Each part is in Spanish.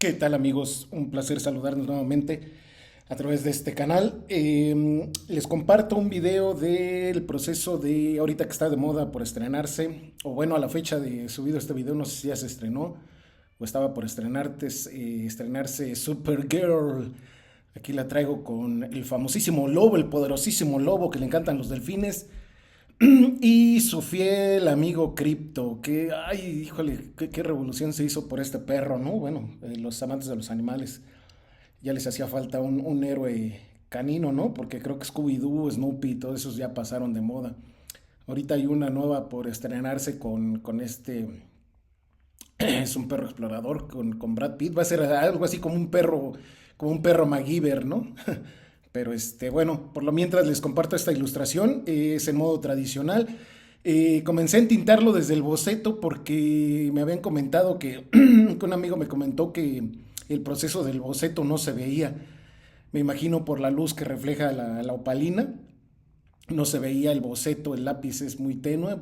¿Qué tal amigos? Un placer saludarnos nuevamente a través de este canal. Les comparto un video del proceso de ahorita que está de moda por estrenarse, o bueno, a la fecha de subido este video, no sé si ya se estrenó o estaba por estrenarse Supergirl. Aquí la traigo con el famosísimo lobo, el poderosísimo lobo que le encantan los delfines. Y su fiel amigo Crypto, que, ay, híjole, qué revolución se hizo por este perro, ¿no? Bueno, los amantes de los animales, ya les hacía falta un héroe canino, ¿no? Porque creo que Scooby-Doo, Snoopy, todos esos ya pasaron de moda. Ahorita hay una nueva por estrenarse con este, es un perro explorador con Brad Pitt, va a ser algo así como un perro MacGyver, ¿no? Pero bueno, por lo mientras les comparto esta ilustración, es en modo tradicional. Comencé a entintarlo desde el boceto porque me habían comentado que un amigo me comentó que el proceso del boceto no se veía. Me imagino por la luz que refleja la opalina, no se veía el boceto, el lápiz es muy tenue,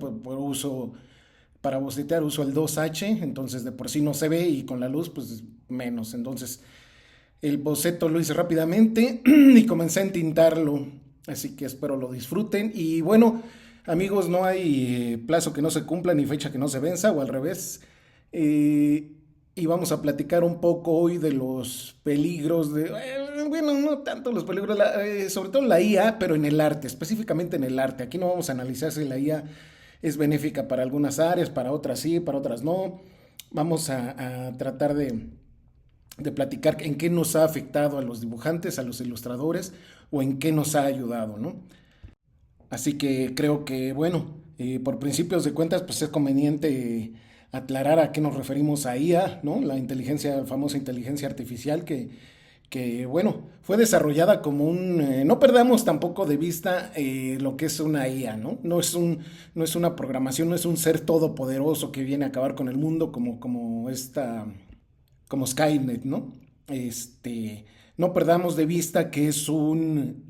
para bocetear uso el 2H, entonces de por sí no se ve y con la luz pues menos. Entonces el boceto lo hice rápidamente y comencé a entintarlo, así que espero lo disfruten. Y bueno, amigos, no hay plazo que no se cumpla ni fecha que no se venza, o al revés. Y vamos a platicar un poco hoy de los peligros bueno, no tanto los peligros, sobre todo en la IA, pero en el arte, específicamente en el arte. Aquí no vamos a analizar si la IA es benéfica para algunas áreas, para otras sí, para otras no. Vamos a tratar de platicar en qué nos ha afectado a los dibujantes, a los ilustradores, o en qué nos ha ayudado, ¿no? Así que creo que, bueno, por principios de cuentas, pues es conveniente aclarar a qué nos referimos a IA, ¿no? La famosa inteligencia artificial bueno, fue desarrollada como no perdamos tampoco de vista lo que es una IA, ¿no? No es una programación, no es un ser todopoderoso que viene a acabar con el mundo como Skynet, ¿no? No perdamos de vista que es un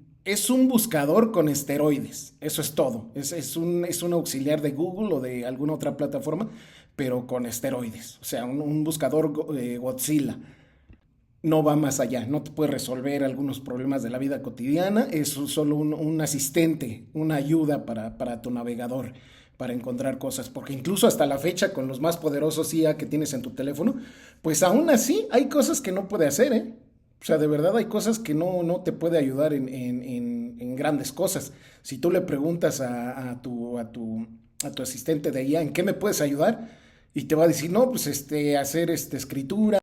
buscador con esteroides, eso es todo. Es un auxiliar de Google o de alguna otra plataforma, pero con esteroides. O sea, un buscador Godzilla. No va más allá, no te puede resolver algunos problemas de la vida cotidiana, es solo un asistente, una ayuda para tu navegador, para encontrar cosas, porque incluso hasta la fecha con los más poderosos IA que tienes en tu teléfono, pues aún así hay cosas que no puede hacer, ¿eh? O sea, de verdad hay cosas que no te puede ayudar en grandes cosas. Si tú le preguntas a tu asistente de IA, ¿en qué me puedes ayudar? Y te va a decir, no, pues hacer escritura,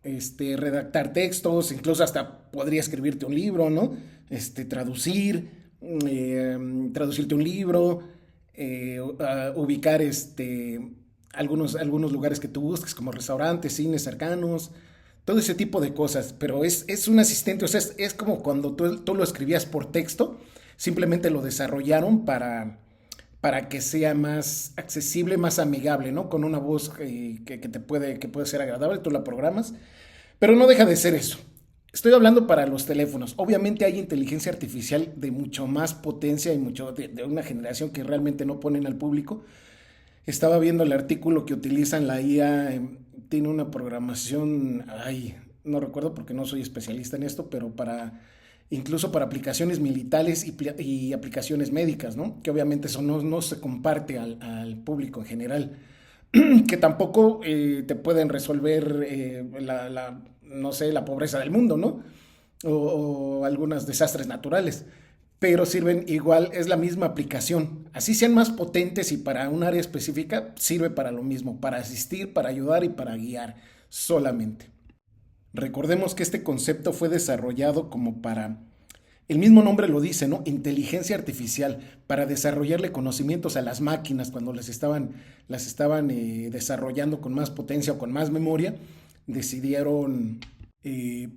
redactar textos, incluso hasta podría escribirte un libro, ¿no? Traducirte un libro, ubicar algunos lugares que tú busques, como restaurantes, cines cercanos, todo ese tipo de cosas, pero es un asistente, o sea, es como cuando tú lo escribías por texto, simplemente lo desarrollaron para que sea más accesible, más amigable, ¿no? Con una voz que puede ser agradable, tú la programas, pero no deja de ser eso. Estoy hablando para los teléfonos. Obviamente hay inteligencia artificial de mucho más potencia y de una generación que realmente no ponen al público. Estaba viendo el artículo que utilizan la IA, tiene una programación, ay, no recuerdo porque no soy especialista en esto, pero incluso para aplicaciones militares y aplicaciones médicas, ¿no? Que obviamente eso no se comparte al público en general, que tampoco te pueden resolver no sé, la pobreza del mundo, ¿no? O algunos desastres naturales, pero sirven igual, es la misma aplicación. Así sean más potentes y para un área específica, sirve para lo mismo, para asistir, para ayudar y para guiar solamente. Recordemos que este concepto fue desarrollado el mismo nombre lo dice, ¿no? Inteligencia artificial, para desarrollarle conocimientos a las máquinas cuando las estaban desarrollando con más potencia o con más memoria, decidieron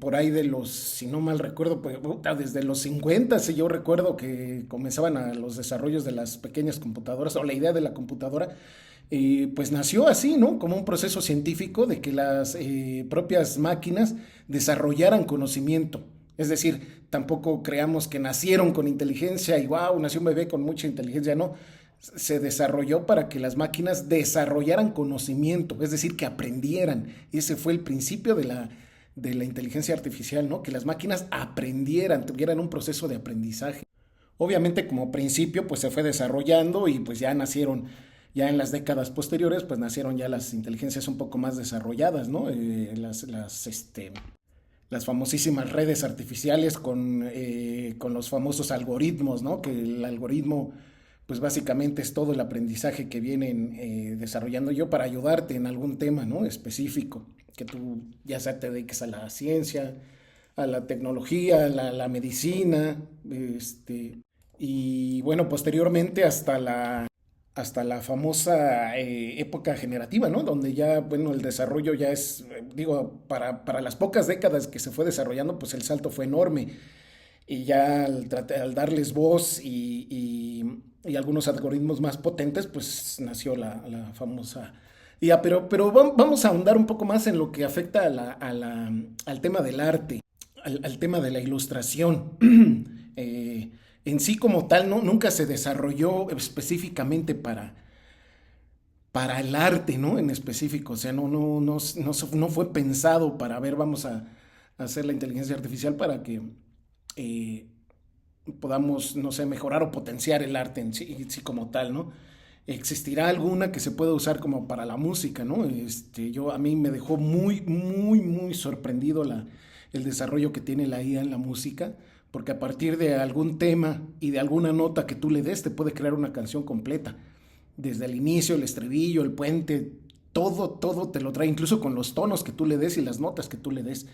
por ahí si no mal recuerdo, pues, desde los 50, si yo recuerdo que comenzaban los desarrollos de las pequeñas computadoras o la idea de la computadora, pues nació así, ¿no? Como un proceso científico de que las propias máquinas desarrollaran conocimiento. Es decir, tampoco creamos que nacieron con inteligencia y wow, nació un bebé con mucha inteligencia, no. Se desarrolló para que las máquinas desarrollaran conocimiento, es decir, que aprendieran. Y ese fue el principio de la inteligencia artificial, ¿no? Que las máquinas aprendieran, tuvieran un proceso de aprendizaje. Obviamente como principio pues se fue desarrollando y pues ya nacieron, ya en las décadas posteriores pues nacieron ya las inteligencias un poco más desarrolladas, ¿no? Las famosísimas redes artificiales con los famosos algoritmos, ¿no? Que el algoritmo pues básicamente es todo el aprendizaje que vienen desarrollando yo para ayudarte en algún tema, ¿no? Específico, que tú ya sea te dediques a la ciencia, a la tecnología, a la medicina, y bueno, posteriormente hasta la famosa época generativa, ¿no? Donde ya, bueno, el desarrollo ya es, digo, para las pocas décadas que se fue desarrollando, pues el salto fue enorme. Y ya al darles voz y algunos algoritmos más potentes, pues nació la famosa IA. Pero vamos a ahondar un poco más en lo que afecta al tema del arte, al tema de la ilustración. En sí como tal, ¿no? Nunca se desarrolló específicamente para el arte, ¿no? En específico, o sea, no fue pensado para ver, vamos a hacer la inteligencia artificial para que eh, podamos, no sé, mejorar o potenciar el arte en sí como tal, ¿no? ¿Existirá alguna que se pueda usar como para la música, ¿no? A mí me dejó muy sorprendido el desarrollo que tiene la IA en la música, porque a partir de algún tema y de alguna nota que tú le des, te puede crear una canción completa. Desde el inicio, el estribillo, el puente, todo te lo trae, incluso con los tonos que tú le des y las notas que tú le des.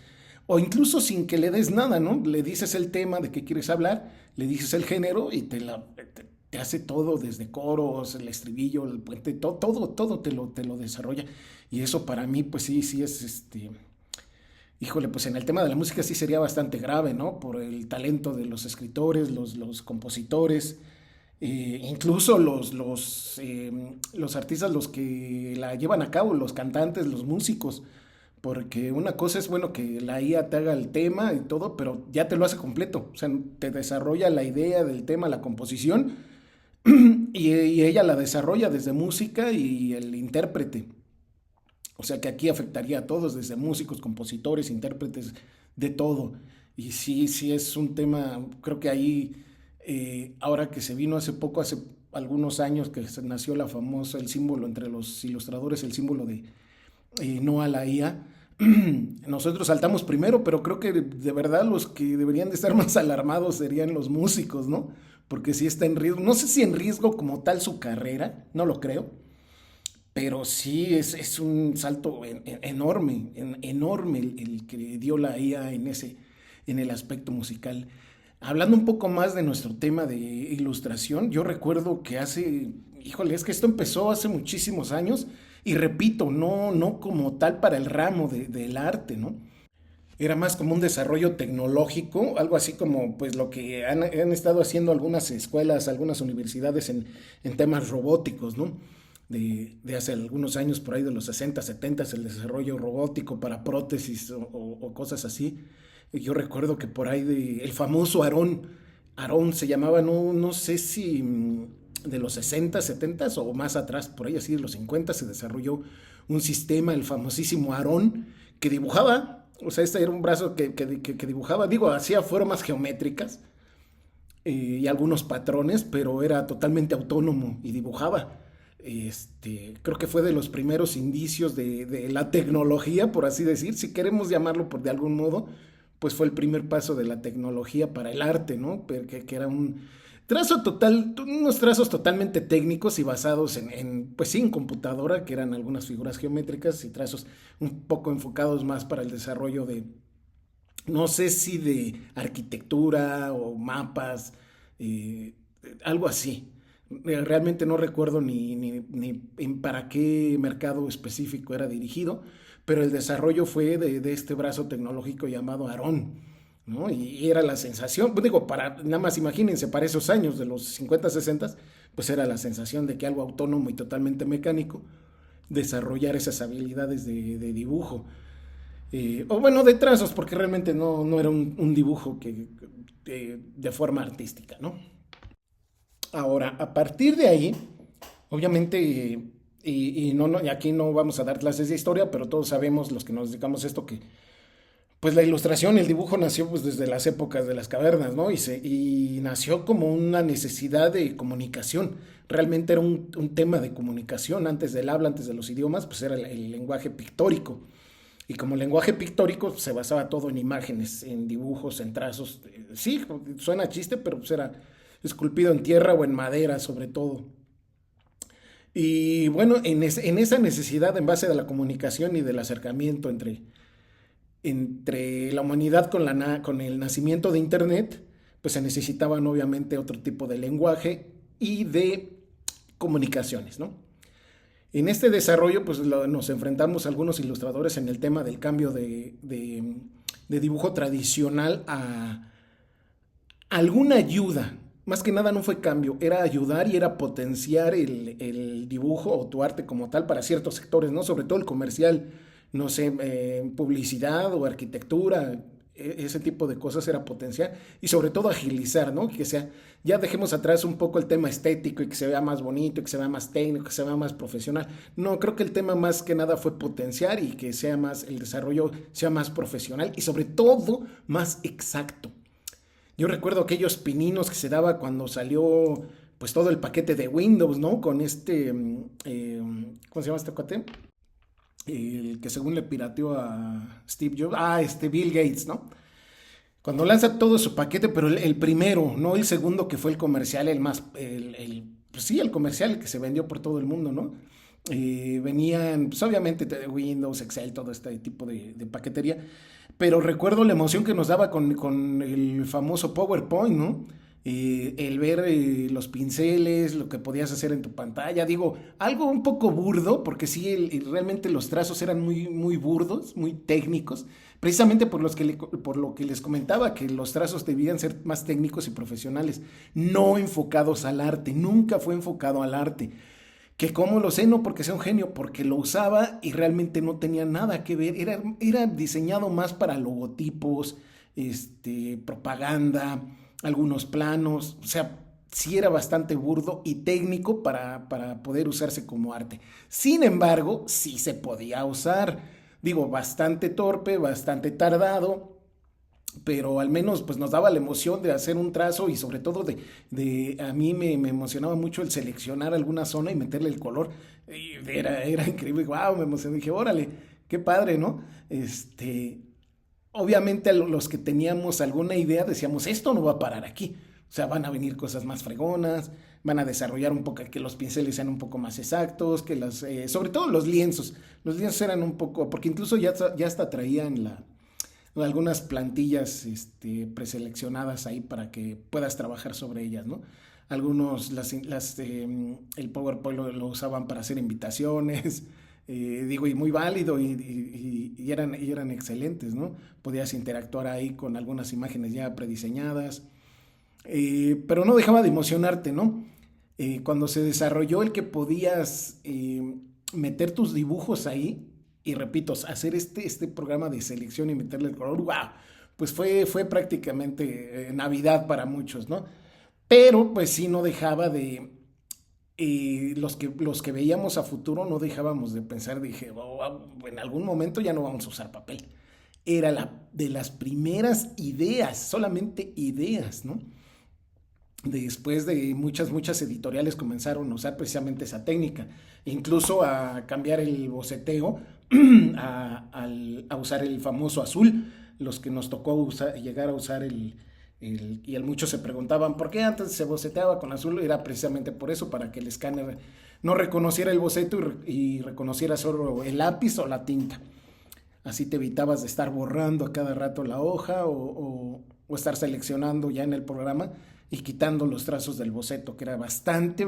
O incluso sin que le des nada, ¿no? Le dices el tema de qué quieres hablar, le dices el género y te hace todo, desde coros, el estribillo, el puente, todo te lo desarrolla. Y eso para mí, pues sí es híjole, pues en el tema de la música sí sería bastante grave, ¿no? Por el talento de los escritores, los compositores, incluso los artistas, los que la llevan a cabo, los cantantes, los músicos. Porque una cosa es, bueno, que la IA te haga el tema y todo, pero ya te lo hace completo. O sea, te desarrolla la idea del tema, la composición, y ella la desarrolla desde música y el intérprete. O sea que aquí afectaría a todos, desde músicos, compositores, intérpretes, de todo. Y sí es un tema, creo que ahí, ahora que se vino hace poco, hace algunos años que nació la famosa, el símbolo entre los ilustradores, el símbolo de no a la IA, nosotros saltamos primero, pero creo que de verdad los que deberían de estar más alarmados serían los músicos, ¿no? Porque sí está en riesgo, no sé si en riesgo como tal su carrera, no lo creo, pero sí es un salto enorme, enorme el que dio la IA en el aspecto musical. Hablando un poco más de nuestro tema de ilustración, yo recuerdo que híjole, es que esto empezó hace muchísimos años y repito, no como tal para el ramo del arte, ¿no? Era más como un desarrollo tecnológico, algo así como pues lo que han estado haciendo algunas escuelas, algunas universidades en temas robóticos, ¿no? De hace algunos años, por ahí de los 60, 70, el desarrollo robótico para prótesis o cosas así. Yo recuerdo que por ahí el famoso Aarón se llamaba, no sé si de los 60, 70 o más atrás, por ahí así de los 50 se desarrolló un sistema, el famosísimo Aarón, que dibujaba, o sea, este era un brazo que dibujaba, digo, hacía formas geométricas y algunos patrones, pero era totalmente autónomo y dibujaba. Creo que fue de los primeros indicios de la tecnología, por así decir, si queremos llamarlo de algún modo, pues fue el primer paso de la tecnología para el arte, ¿no? Que era un trazo total, unos trazos totalmente técnicos y basados pues sí, en computadora, que eran algunas figuras geométricas y trazos un poco enfocados más para el desarrollo no sé si de arquitectura o mapas, eh, algo así. Realmente no recuerdo ni para qué mercado específico era dirigido, pero el desarrollo fue de este brazo tecnológico llamado Aarón, ¿no? Y era la sensación, pues digo, nada más imagínense, para esos años de los 50, 60, pues era la sensación de que algo autónomo y totalmente mecánico desarrollar esas habilidades de dibujo. O bueno, de trazos, porque realmente no era un dibujo de forma artística, ¿no? Ahora, a partir de ahí, obviamente, y aquí no vamos a dar clases de historia, pero todos sabemos, los que nos dedicamos a esto, que Pues la ilustración, el dibujo nació pues desde las épocas de las cavernas, ¿no? Y nació como una necesidad de comunicación. Realmente era un tema de comunicación antes del habla, antes de los idiomas, pues era el lenguaje pictórico. Y como lenguaje pictórico pues, se basaba todo en imágenes, en dibujos, en trazos. Sí, suena chiste, pero pues era esculpido en tierra o en madera sobre todo. Y bueno, en esa necesidad en base de la comunicación y del acercamiento entre la humanidad con el nacimiento de Internet, pues se necesitaban obviamente otro tipo de lenguaje y de comunicaciones, ¿no? En este desarrollo, pues nos enfrentamos algunos ilustradores en el tema del cambio de dibujo tradicional a alguna ayuda. Más que nada no fue cambio, era ayudar y era potenciar el dibujo o tu arte como tal para ciertos sectores, ¿no? Sobre todo el comercial, no sé, publicidad o arquitectura, ese tipo de cosas era potenciar y sobre todo agilizar, ¿no? Que sea, ya dejemos atrás un poco el tema estético y que se vea más bonito, y que se vea más técnico, que se vea más profesional. No, creo que el tema más que nada fue potenciar y que sea más, el desarrollo sea más profesional y sobre todo más exacto. Yo recuerdo aquellos pininos que se daba cuando salió pues todo el paquete de Windows, ¿no? Con ¿cómo se llama este cuate? El que según le pirateó a Steve Jobs, Bill Gates, ¿no? Cuando lanza todo su paquete, pero el primero, no el segundo que fue el comercial, el más, pues sí, el comercial el que se vendió por todo el mundo, ¿no? Venían, pues obviamente Windows, Excel, todo este tipo de paquetería, pero recuerdo la emoción que nos daba con el famoso PowerPoint, ¿no? El ver los pinceles, lo que podías hacer en tu pantalla, digo, algo un poco burdo, porque sí, realmente los trazos eran muy, muy burdos, muy técnicos, precisamente por lo que les comentaba, que los trazos debían ser más técnicos y profesionales, no enfocados al arte, nunca fue enfocado al arte. Que cómo lo sé, no porque sea un genio, porque lo usaba y realmente no tenía nada que ver, era diseñado más para logotipos, propaganda, algunos planos, o sea, sí era bastante burdo y técnico para poder usarse como arte. Sin embargo, sí se podía usar, digo, bastante torpe, bastante tardado, pero al menos pues nos daba la emoción de hacer un trazo y sobre todo a mí me emocionaba mucho el seleccionar alguna zona y meterle el color. Y era increíble, wow, me emocioné, dije, órale, qué padre, ¿no? Obviamente a los que teníamos alguna idea decíamos, esto no va a parar aquí. O sea, van a venir cosas más fregonas, van a desarrollar un poco, que los pinceles sean un poco más exactos, sobre todo los lienzos. Los lienzos eran un poco, porque incluso ya hasta traían algunas plantillas preseleccionadas ahí para que puedas trabajar sobre ellas, ¿no? Algunos, el PowerPoint lo usaban para hacer invitaciones, digo, y muy válido y eran excelentes, ¿no? Podías interactuar ahí con algunas imágenes ya prediseñadas, pero no dejaba de emocionarte, ¿no? Cuando se desarrolló el que podías meter tus dibujos ahí, y repito, hacer este programa de selección y meterle el color, wow, pues fue prácticamente Navidad para muchos, ¿no? Pero pues sí no dejaba los que veíamos a futuro no dejábamos de pensar, dije, en algún momento ya no vamos a usar papel. Era de las primeras ideas, solamente ideas, ¿no? Después de muchas editoriales comenzaron a usar precisamente esa técnica, incluso a cambiar el boceteo a usar el famoso azul, los que nos tocó llegar a usar y muchos se preguntaban por qué antes se boceteaba con azul, era precisamente por eso, para que el escáner no reconociera el boceto y reconociera solo el lápiz o la tinta. Así te evitabas de estar borrando a cada rato la hoja o estar seleccionando ya en el programa y quitando los trazos del boceto, que era bastante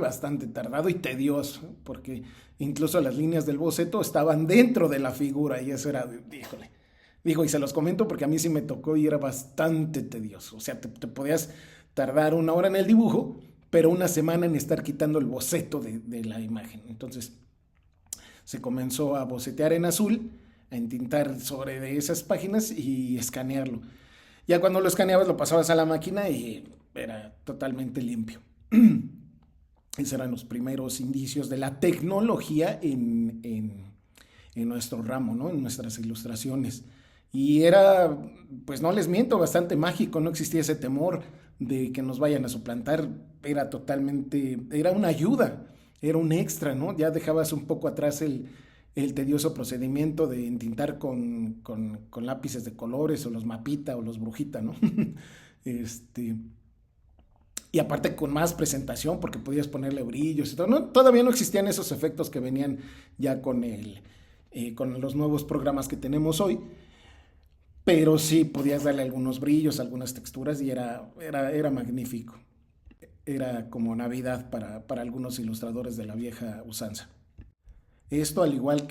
tardado y tedioso, porque incluso las líneas del boceto estaban dentro de la figura y eso era, híjole. Digo, y se los comento porque a mí sí me tocó y era bastante tedioso. O sea, te podías tardar 1 hora en el dibujo, pero 1 semana en estar quitando el boceto de la imagen. Entonces, se comenzó a bocetear en azul, a entintar sobre de esas páginas y escanearlo. Ya cuando lo escaneabas lo pasabas a la máquina y era totalmente limpio. Esos eran los primeros indicios de la tecnología en nuestro ramo, ¿no? En nuestras ilustraciones. Y era, pues no les miento, bastante mágico, no existía ese temor de que nos vayan a suplantar, era totalmente, era una ayuda, era un extra, ¿no? Ya dejabas un poco atrás el tedioso procedimiento de entintar con lápices de colores o los mapita o los brujita, ¿no? Este, y aparte con más presentación porque podías ponerle brillos y todo. No, todavía no existían esos efectos que venían ya con los nuevos programas que tenemos hoy, pero sí podías darle algunos brillos, algunas texturas y era magnífico. Era como Navidad para algunos ilustradores de la vieja usanza. Esto al igual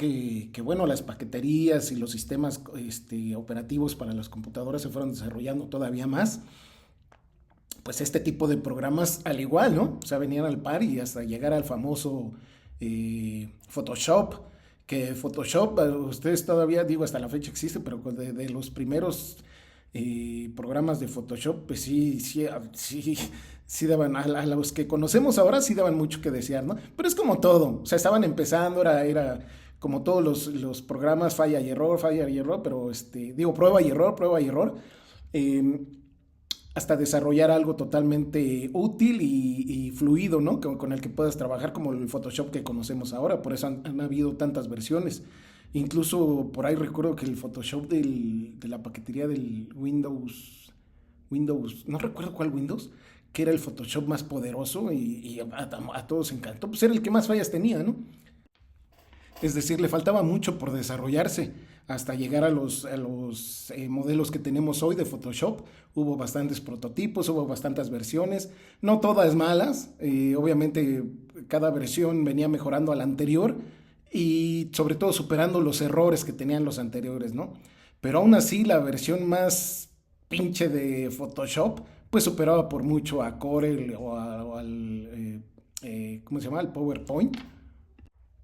bueno, las paqueterías y los sistemas operativos para las computadoras se fueron desarrollando todavía más, pues este tipo de programas al igual, ¿no? O sea, venían al par y hasta llegar al famoso Photoshop, que Photoshop, ustedes todavía, digo, hasta la fecha existe, pero de los primeros programas de Photoshop, pues sí daban, a los que conocemos ahora sí daban mucho que desear, ¿no? Pero es como todo, o sea, estaban empezando, era como todos los programas, falla y error, pero digo, prueba y error. Eh, hasta desarrollar algo totalmente útil y fluido, ¿no? Con el que puedas trabajar como el Photoshop que conocemos ahora, por eso han habido tantas versiones. Incluso por ahí recuerdo que el Photoshop de la paquetería del Windows, no recuerdo cuál Windows, que era el Photoshop más poderoso y a todos encantó, pues era el que más fallas tenía, ¿no? Es decir, le faltaba mucho por desarrollarse hasta llegar a los modelos que tenemos hoy de Photoshop. Hubo bastantes prototipos, hubo bastantes versiones, no todas malas, obviamente cada versión venía mejorando a la anterior y sobre todo superando los errores que tenían los anteriores, ¿no? Pero aún así la versión más pinche de Photoshop pues superaba por mucho a Corel o al, ¿cómo se llama? Al PowerPoint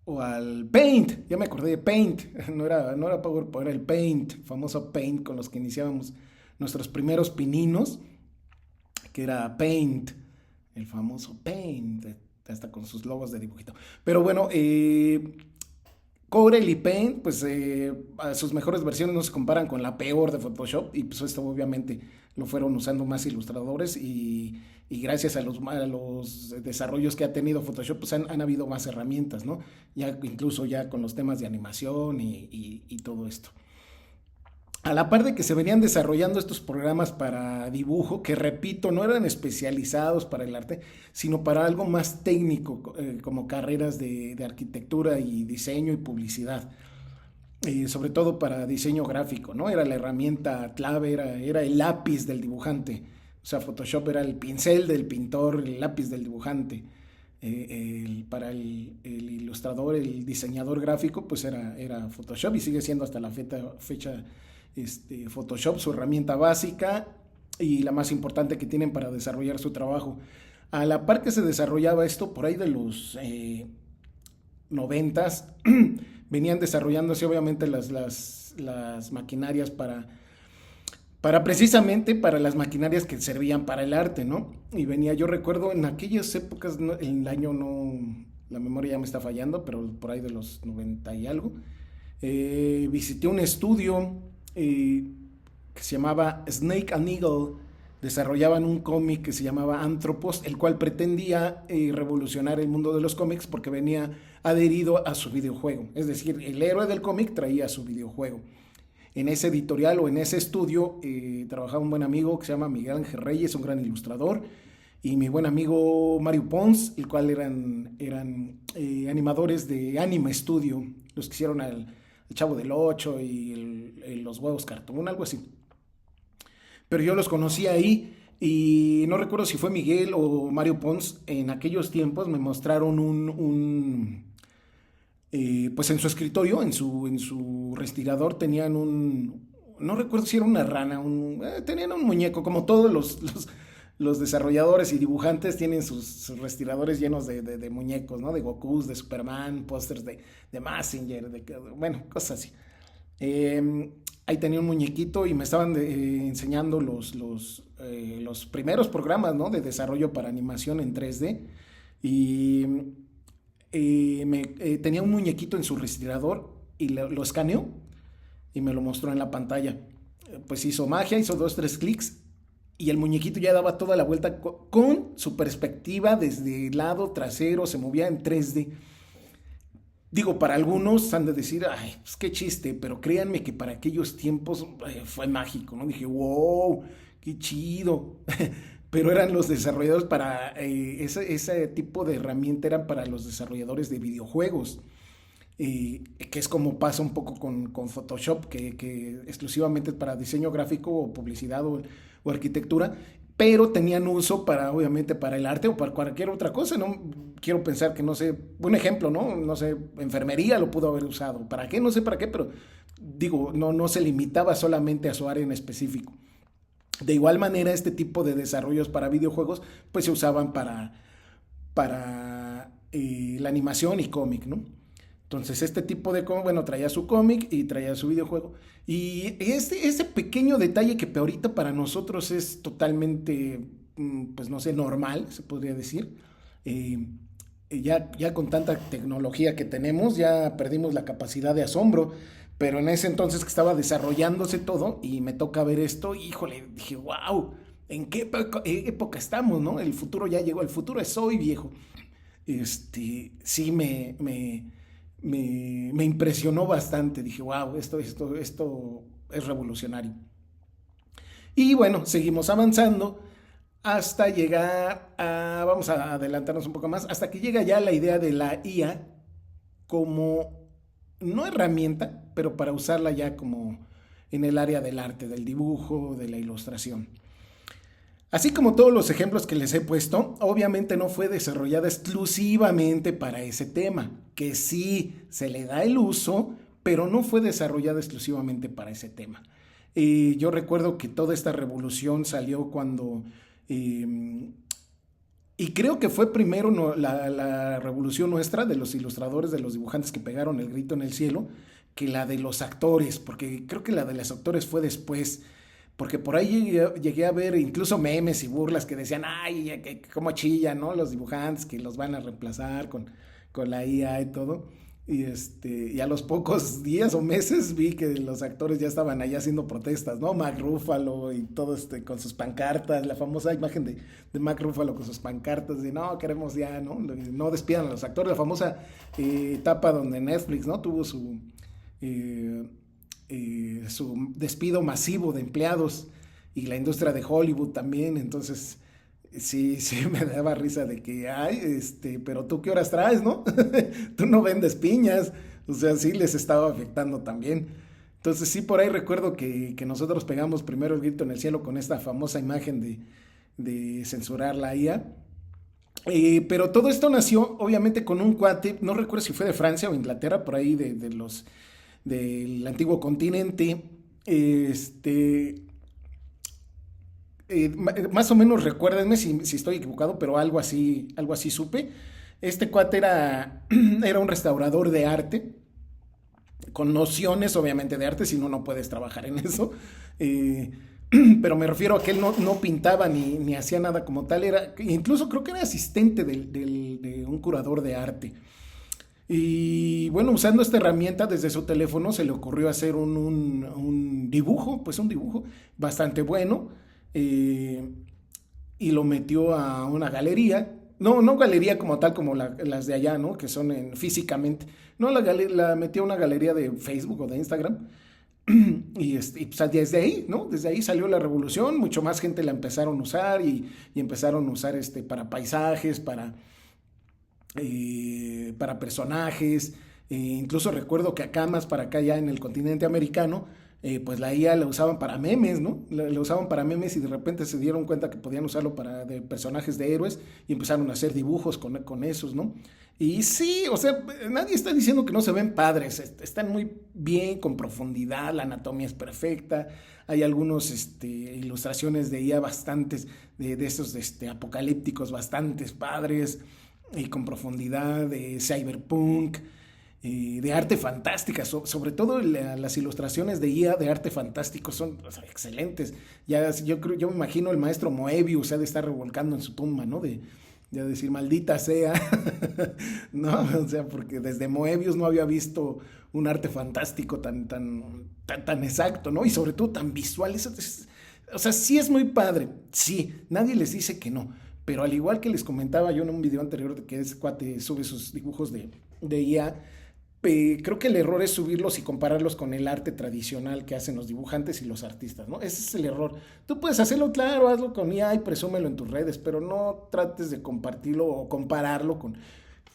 o al Paint, ya me acordé de Paint, no era PowerPoint, era el Paint, famoso Paint con los que iniciábamos nuestros primeros pininos, que era Paint, el famoso Paint, hasta con sus logos de dibujito. Pero bueno, Corel y Paint, pues a sus mejores versiones no se comparan con la peor de Photoshop y pues esto obviamente lo fueron usando más ilustradores y gracias a los desarrollos que ha tenido Photoshop pues han habido más herramientas, ¿no? Ya incluso ya con los temas de animación y todo esto. A la par de que se venían desarrollando estos programas para dibujo, que repito, no eran especializados para el arte, sino para algo más técnico, como carreras de arquitectura y diseño y publicidad. Sobre todo para diseño gráfico, ¿no? Era la herramienta clave, era el lápiz del dibujante. O sea, Photoshop era el pincel del pintor, el lápiz del dibujante. Para el ilustrador, el diseñador gráfico, pues era Photoshop y sigue siendo hasta la fecha Photoshop su herramienta básica y la más importante que tienen para desarrollar su trabajo. A la par que se desarrollaba esto, por ahí de los noventas, venían desarrollándose obviamente las maquinarias para precisamente para las maquinarias que servían para el arte, ¿no? Y yo recuerdo en aquellas épocas, el año no, la memoria ya me está fallando, pero por ahí de los 90 y algo, visité un estudio que se llamaba Snake and Eagle. Desarrollaban un cómic que se llamaba Anthropos, el cual pretendía revolucionar el mundo de los cómics porque venía adherido a su videojuego. Es decir, el héroe del cómic traía su videojuego. En ese editorial o en ese estudio trabajaba un buen amigo que se llama Miguel Ángel Reyes, un gran ilustrador, y mi buen amigo Mario Pons, el cual eran animadores de Anime Studio, los que hicieron el Chavo del Ocho y los huevos cartoon, algo así. Pero yo los conocí ahí y no recuerdo si fue Miguel o Mario Pons. En aquellos tiempos me mostraron pues en su escritorio, en su respirador tenían no recuerdo si era una rana, tenían un muñeco, como todos los desarrolladores y dibujantes tienen sus respiradores llenos de muñecos, ¿no? De Gokus, de Superman, pósters de Mazinger, bueno, cosas así. Ahí tenía un muñequito y me estaban enseñando los primeros programas, ¿no? De desarrollo para animación en 3D y tenía un muñequito en su respirador y lo escaneó y me lo mostró en la pantalla. pues hizo magia, hizo 2, 3 clics y el muñequito ya daba toda la vuelta con su perspectiva desde el lado trasero, se movía en 3D. Digo, para algunos han de decir, ay, pues qué chiste, pero créanme que para aquellos tiempos fue mágico, ¿no? Dije, wow, qué chido. Pero eran los desarrolladores para, ese tipo de herramienta eran para los desarrolladores de videojuegos, que es como pasa un poco con Photoshop, que exclusivamente es para diseño gráfico o publicidad o arquitectura, pero tenían uso para, obviamente, para el arte o para cualquier otra cosa, ¿no? Quiero pensar que, no sé, un ejemplo, ¿no? No sé, enfermería lo pudo haber usado. ¿Para qué? No sé para qué, pero digo, no se limitaba solamente a su área en específico. De igual manera, este tipo de desarrollos para videojuegos, pues se usaban para la animación y cómic, ¿no? Entonces, este tipo de cómic, bueno, traía su cómic y traía su videojuego. Y ese pequeño detalle que ahorita para nosotros es totalmente, pues no sé, normal, se podría decir. Eh, ya con tanta tecnología que tenemos, ya perdimos la capacidad de asombro. Pero en ese entonces que estaba desarrollándose todo y me toca ver esto, híjole, dije, wow, ¿en qué época estamos, no? El futuro ya llegó, el futuro es hoy, viejo. Sí me impresionó bastante. Dije, wow, esto es revolucionario. Y bueno, seguimos avanzando hasta llegar a, vamos a adelantarnos un poco más, hasta que llega ya la idea de la IA como, no herramienta, pero para usarla ya como en el área del arte, del dibujo, de la ilustración. Así como todos los ejemplos que les he puesto, obviamente no fue desarrollada exclusivamente para ese tema, que sí se le da el uso, pero no fue desarrollada exclusivamente para ese tema. Yo recuerdo que toda esta revolución salió cuando, y creo que fue primero la revolución nuestra, de los ilustradores, de los dibujantes que pegaron el grito en el cielo, que la de los actores, porque creo que la de los actores fue después. Porque por ahí llegué a ver incluso memes y burlas que decían, ay, cómo chillan, ¿no? Los dibujantes que los van a reemplazar con la IA y todo. Y a los pocos días o meses vi que los actores ya estaban allá haciendo protestas, ¿no? Mark Ruffalo y todo con sus pancartas, la famosa imagen de Mark Ruffalo con sus pancartas de no, queremos ya, ¿no? No despidan a los actores, la famosa etapa donde Netflix, ¿no? Tuvo su despido masivo de empleados y la industria de Hollywood también. Entonces sí me daba risa de que, ay, pero tú qué horas traes, ¿no? Tú no vendes piñas. O sea, sí les estaba afectando también. Entonces sí, por ahí recuerdo que nosotros pegamos primero el grito en el cielo con esta famosa imagen de censurar la IA. Pero todo esto nació obviamente con un cuate, no recuerdo si fue de Francia o Inglaterra, por ahí del antiguo continente. Más o menos recuérdenme si estoy equivocado, pero algo así supe. Este cuate era un restaurador de arte, con nociones obviamente de arte, si no, no puedes trabajar en eso. Pero me refiero a que él no pintaba ni hacía nada como tal, incluso creo que era asistente de un curador de arte. Y bueno, usando esta herramienta desde su teléfono se le ocurrió hacer un dibujo, pues un dibujo bastante bueno, y lo metió a una galería. No galería como tal, como las de allá, ¿no? Que son físicamente. No, la metió a una galería de Facebook o de Instagram. Y pues desde ahí, ¿no? Desde ahí salió la revolución. Mucho más gente la empezaron a usar y empezaron a usar para paisajes, para personajes. Incluso recuerdo que acá más para acá ya en el continente americano, pues la IA la usaban para memes, ¿no? La usaban para memes y de repente se dieron cuenta que podían usarlo para personajes de héroes y empezaron a hacer dibujos con esos, ¿no? Y sí, o sea, nadie está diciendo que no se ven padres, están muy bien, con profundidad, la anatomía es perfecta, hay algunos ilustraciones de IA bastantes, de esos apocalípticos bastantes padres, y con profundidad, de cyberpunk, de arte fantástica, sobre todo las ilustraciones de IA de arte fantástico son, o sea, excelentes. Ya yo me imagino el maestro Moebius ha de estar revolcando en su tumba, ¿no? ya decir, maldita sea, ¿no? O sea, porque desde Moebius no había visto un arte fantástico tan exacto, ¿no? Y sobre todo tan visual. O sea, sí es muy padre, sí, nadie les dice que no, pero al igual que les comentaba yo en un video anterior de que ese cuate sube sus dibujos de IA, creo que el error es subirlos y compararlos con el arte tradicional que hacen los dibujantes y los artistas, ¿no? Ese es el error. Tú puedes hacerlo, claro, hazlo con IA y presúmelo en tus redes, pero no trates de compartirlo o compararlo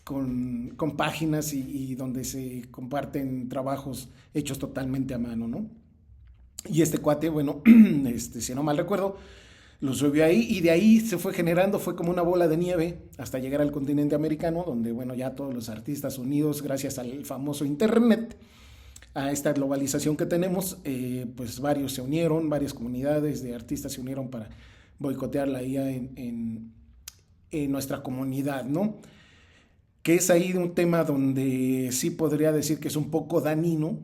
con páginas y donde se comparten trabajos hechos totalmente a mano, ¿no? Y este cuate, bueno, si no mal recuerdo, lo subió ahí y de ahí se fue generando, fue como una bola de nieve hasta llegar al continente americano, donde, bueno, ya todos los artistas unidos, gracias al famoso internet, a esta globalización que tenemos, pues varios se unieron, varias comunidades de artistas se unieron para boicotear la IA en nuestra comunidad, ¿no? Que es ahí un tema donde sí podría decir que es un poco dañino,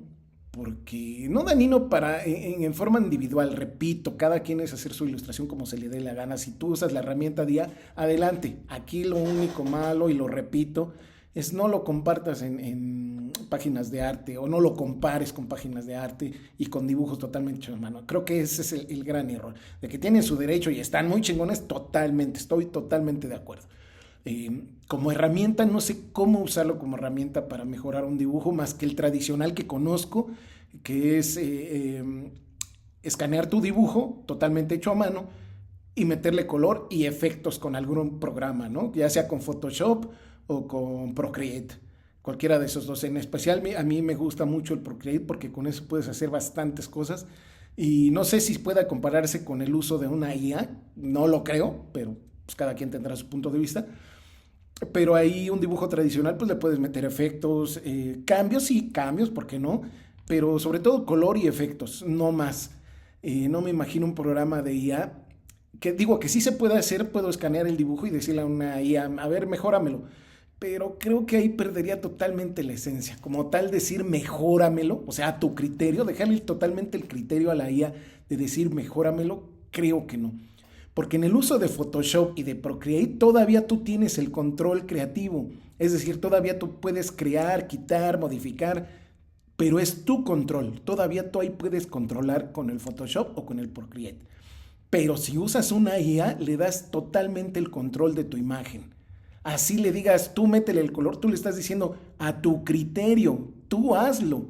porque no dañino en forma individual, repito, cada quien es hacer su ilustración como se le dé la gana. Si tú usas la herramienta DIA, adelante. Aquí lo único malo, y lo repito, es no lo compartas en páginas de arte o no lo compares con páginas de arte y con dibujos totalmente hechos a mano. Creo que ese es el gran error. De que tienen su derecho y están muy chingones, estoy totalmente de acuerdo. Como herramienta, no sé cómo usarlo como herramienta para mejorar un dibujo más que el tradicional que conozco, que es escanear tu dibujo totalmente hecho a mano y meterle color y efectos con algún programa, ¿no? Ya sea con Photoshop o con Procreate, cualquiera de esos dos. En especial a mí me gusta mucho el Procreate porque con eso puedes hacer bastantes cosas y no sé si pueda compararse con el uso de una IA, no lo creo, pero pues cada quien tendrá su punto de vista. Pero ahí un dibujo tradicional pues le puedes meter efectos, cambios, ¿por qué no? Pero sobre todo color y efectos, no más. No me imagino un programa de IA que digo que sí se puede hacer, puedo escanear el dibujo y decirle a una IA, a ver, mejóramelo. Pero creo que ahí perdería totalmente la esencia. Como tal decir mejóramelo, o sea, a tu criterio, dejarle totalmente el criterio a la IA de decir mejóramelo, creo que no. Porque en el uso de Photoshop y de Procreate todavía tú tienes el control creativo. Es decir, todavía tú puedes crear, quitar, modificar, pero es tu control. Todavía tú ahí puedes controlar con el Photoshop o con el Procreate. Pero si usas una IA, le das totalmente el control de tu imagen. Así le digas, tú métele el color, tú le estás diciendo a tu criterio, tú hazlo.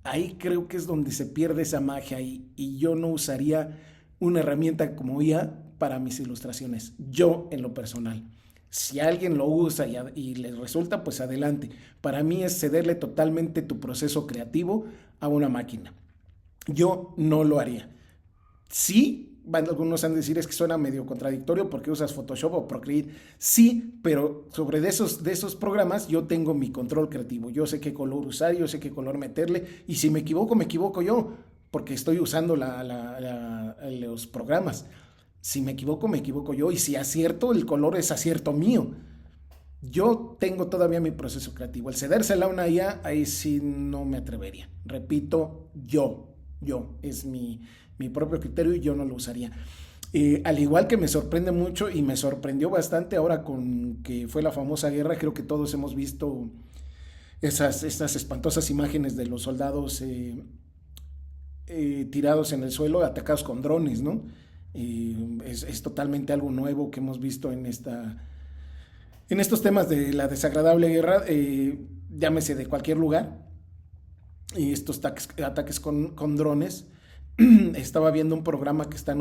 Ahí creo que es donde se pierde esa magia y yo no usaría una herramienta como IA para mis ilustraciones, yo en lo personal. Si alguien lo usa y le resulta, pues adelante. Para mí es cederle totalmente tu proceso creativo a una máquina. Yo no lo haría. Sí, algunos han de decir es que suena medio contradictorio porque usas Photoshop o Procreate. Sí, pero sobre de esos programas yo tengo mi control creativo. Yo sé qué color usar, yo sé qué color meterle y si me equivoco yo porque estoy usando los programas. Si me equivoco yo y si acierto, el color es acierto mío. Yo tengo todavía mi proceso creativo. El cedérsela a una IA, ahí sí no me atrevería. Repito, es mi propio criterio y yo no lo usaría. Al igual que me sorprende mucho y me sorprendió bastante ahora con que fue la famosa guerra, creo que todos hemos visto estas espantosas imágenes de los soldados tirados en el suelo, atacados con drones, ¿no? Es totalmente algo nuevo que hemos visto en estos temas de la desagradable guerra, llámese de cualquier lugar, y estos ataques con drones. Estaba viendo un programa que están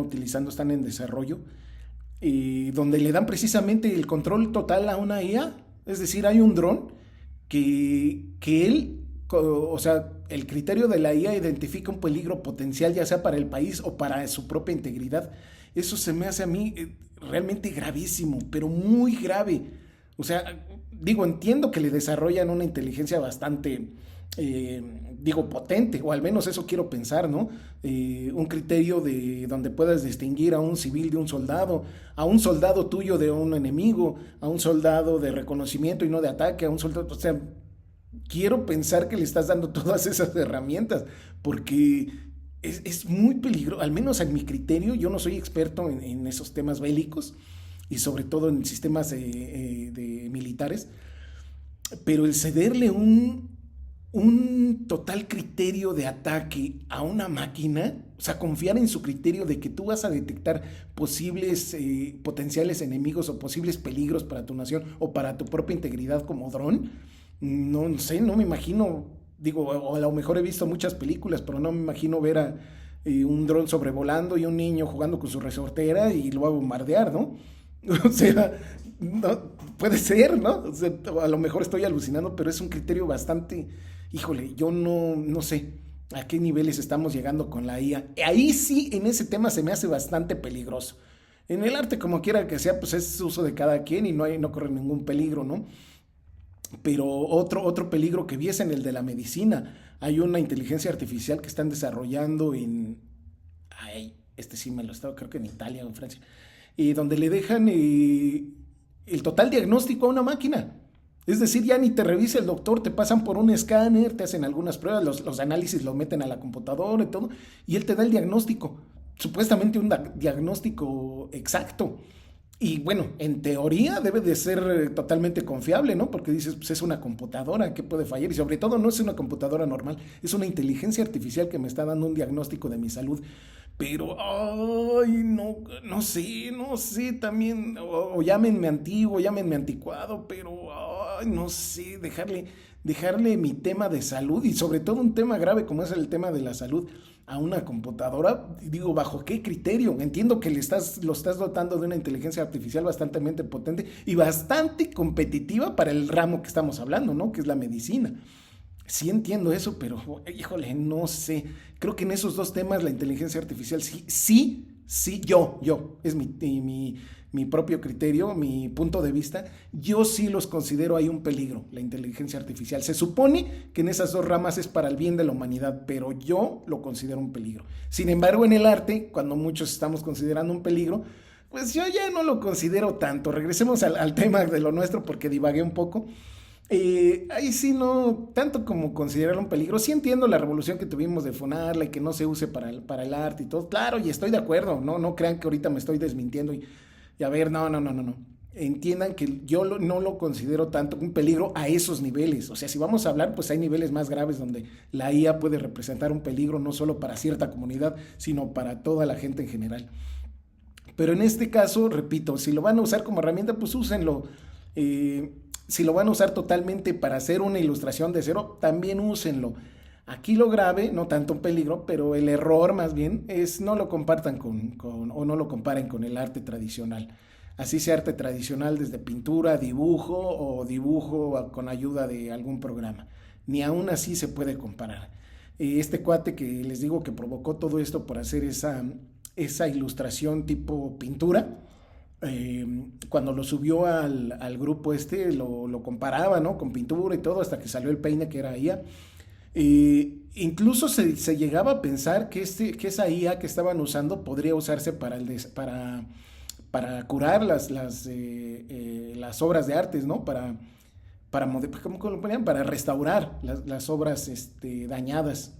en desarrollo, donde le dan precisamente el control total a una IA, es decir, hay un dron que él, o sea, el criterio de la IA identifica un peligro potencial, ya sea para el país o para su propia integridad. Eso se me hace a mí realmente gravísimo, pero muy grave. O sea, entiendo que le desarrollan una inteligencia bastante, potente, o al menos eso quiero pensar, ¿no? Un criterio de donde puedas distinguir a un civil de un soldado, a un soldado tuyo de un enemigo, a un soldado de reconocimiento y no de ataque, a un soldado, o sea, quiero pensar que le estás dando todas esas herramientas, porque es muy peligroso, al menos en mi criterio, yo no soy experto en esos temas bélicos, y sobre todo en sistemas de militares, pero el cederle un total criterio de ataque a una máquina, o sea, confiar en su criterio de que tú vas a detectar posibles potenciales enemigos o posibles peligros para tu nación o para tu propia integridad como dron, no sé, no me imagino, digo, o a lo mejor he visto muchas películas, pero no me imagino ver a un dron sobrevolando y un niño jugando con su resortera y lo va a bombardear, ¿no? O sea, no, puede ser, ¿no? O sea, a lo mejor estoy alucinando, pero es un criterio bastante, híjole, yo no sé a qué niveles estamos llegando con la IA. Ahí sí, en ese tema se me hace bastante peligroso. En el arte, como quiera que sea, pues es uso de cada quien y no corre ningún peligro, ¿no? Pero otro peligro que vi es en el de la medicina. Hay una inteligencia artificial que están desarrollando en... Ay, este sí me lo estaba, creo que en Italia o en Francia. Donde le dejan el total diagnóstico a una máquina. Es decir, ya ni te revisa el doctor, te pasan por un escáner, te hacen algunas pruebas, los análisis lo meten a la computadora y todo, y él te da el diagnóstico. Supuestamente un diagnóstico exacto. Y bueno, en teoría debe de ser totalmente confiable, ¿no? Porque dices, pues es una computadora, ¿qué puede fallar? Y sobre todo no es una computadora normal, es una inteligencia artificial que me está dando un diagnóstico de mi salud. Pero, ay, no sé, también, o llámenme antiguo, llámenme anticuado, pero, ay, no sé, dejarle mi tema de salud y sobre todo un tema grave como es el tema de la salud a una computadora, digo, ¿bajo qué criterio? Entiendo que lo estás dotando de una inteligencia artificial bastante potente y bastante competitiva para el ramo que estamos hablando, ¿no? Que es la medicina. Sí entiendo eso, pero híjole, no sé. Creo que en esos dos temas la inteligencia artificial sí, es mi propio criterio, mi punto de vista. Yo sí los considero ahí un peligro, la inteligencia artificial. Se supone que en esas dos ramas es para el bien de la humanidad, pero yo lo considero un peligro. Sin embargo, en el arte, cuando muchos estamos considerando un peligro, pues yo ya no lo considero tanto. Regresemos al tema de lo nuestro porque divagué un poco. Ahí sí no, tanto como considerarlo un peligro, sí entiendo la revolución que tuvimos de fonarla y que no se use para el arte y todo, claro, y estoy de acuerdo, no crean que ahorita me estoy desmintiendo y a ver, no, entiendan que yo no lo considero tanto un peligro a esos niveles, o sea, si vamos a hablar, pues hay niveles más graves donde la IA puede representar un peligro no solo para cierta comunidad, sino para toda la gente en general. Pero en este caso, repito, si lo van a usar como herramienta, pues úsenlo. Si lo van a usar totalmente para hacer una ilustración de cero, también úsenlo. Aquí lo grave, no tanto un peligro, pero el error más bien es no lo compartan o no lo comparen con el arte tradicional. Así sea arte tradicional desde pintura, dibujo o dibujo con ayuda de algún programa. Ni aún así se puede comparar. Este cuate que les digo que provocó todo esto por hacer esa ilustración tipo pintura, cuando lo subió al grupo lo comparaba, ¿no? Con pintura y todo, hasta que salió el peine que era IA. Incluso se llegaba a pensar que esa IA que estaban usando podría usarse para curar las obras de artes, ¿no? ¿Cómo lo ponían? Para restaurar las obras dañadas.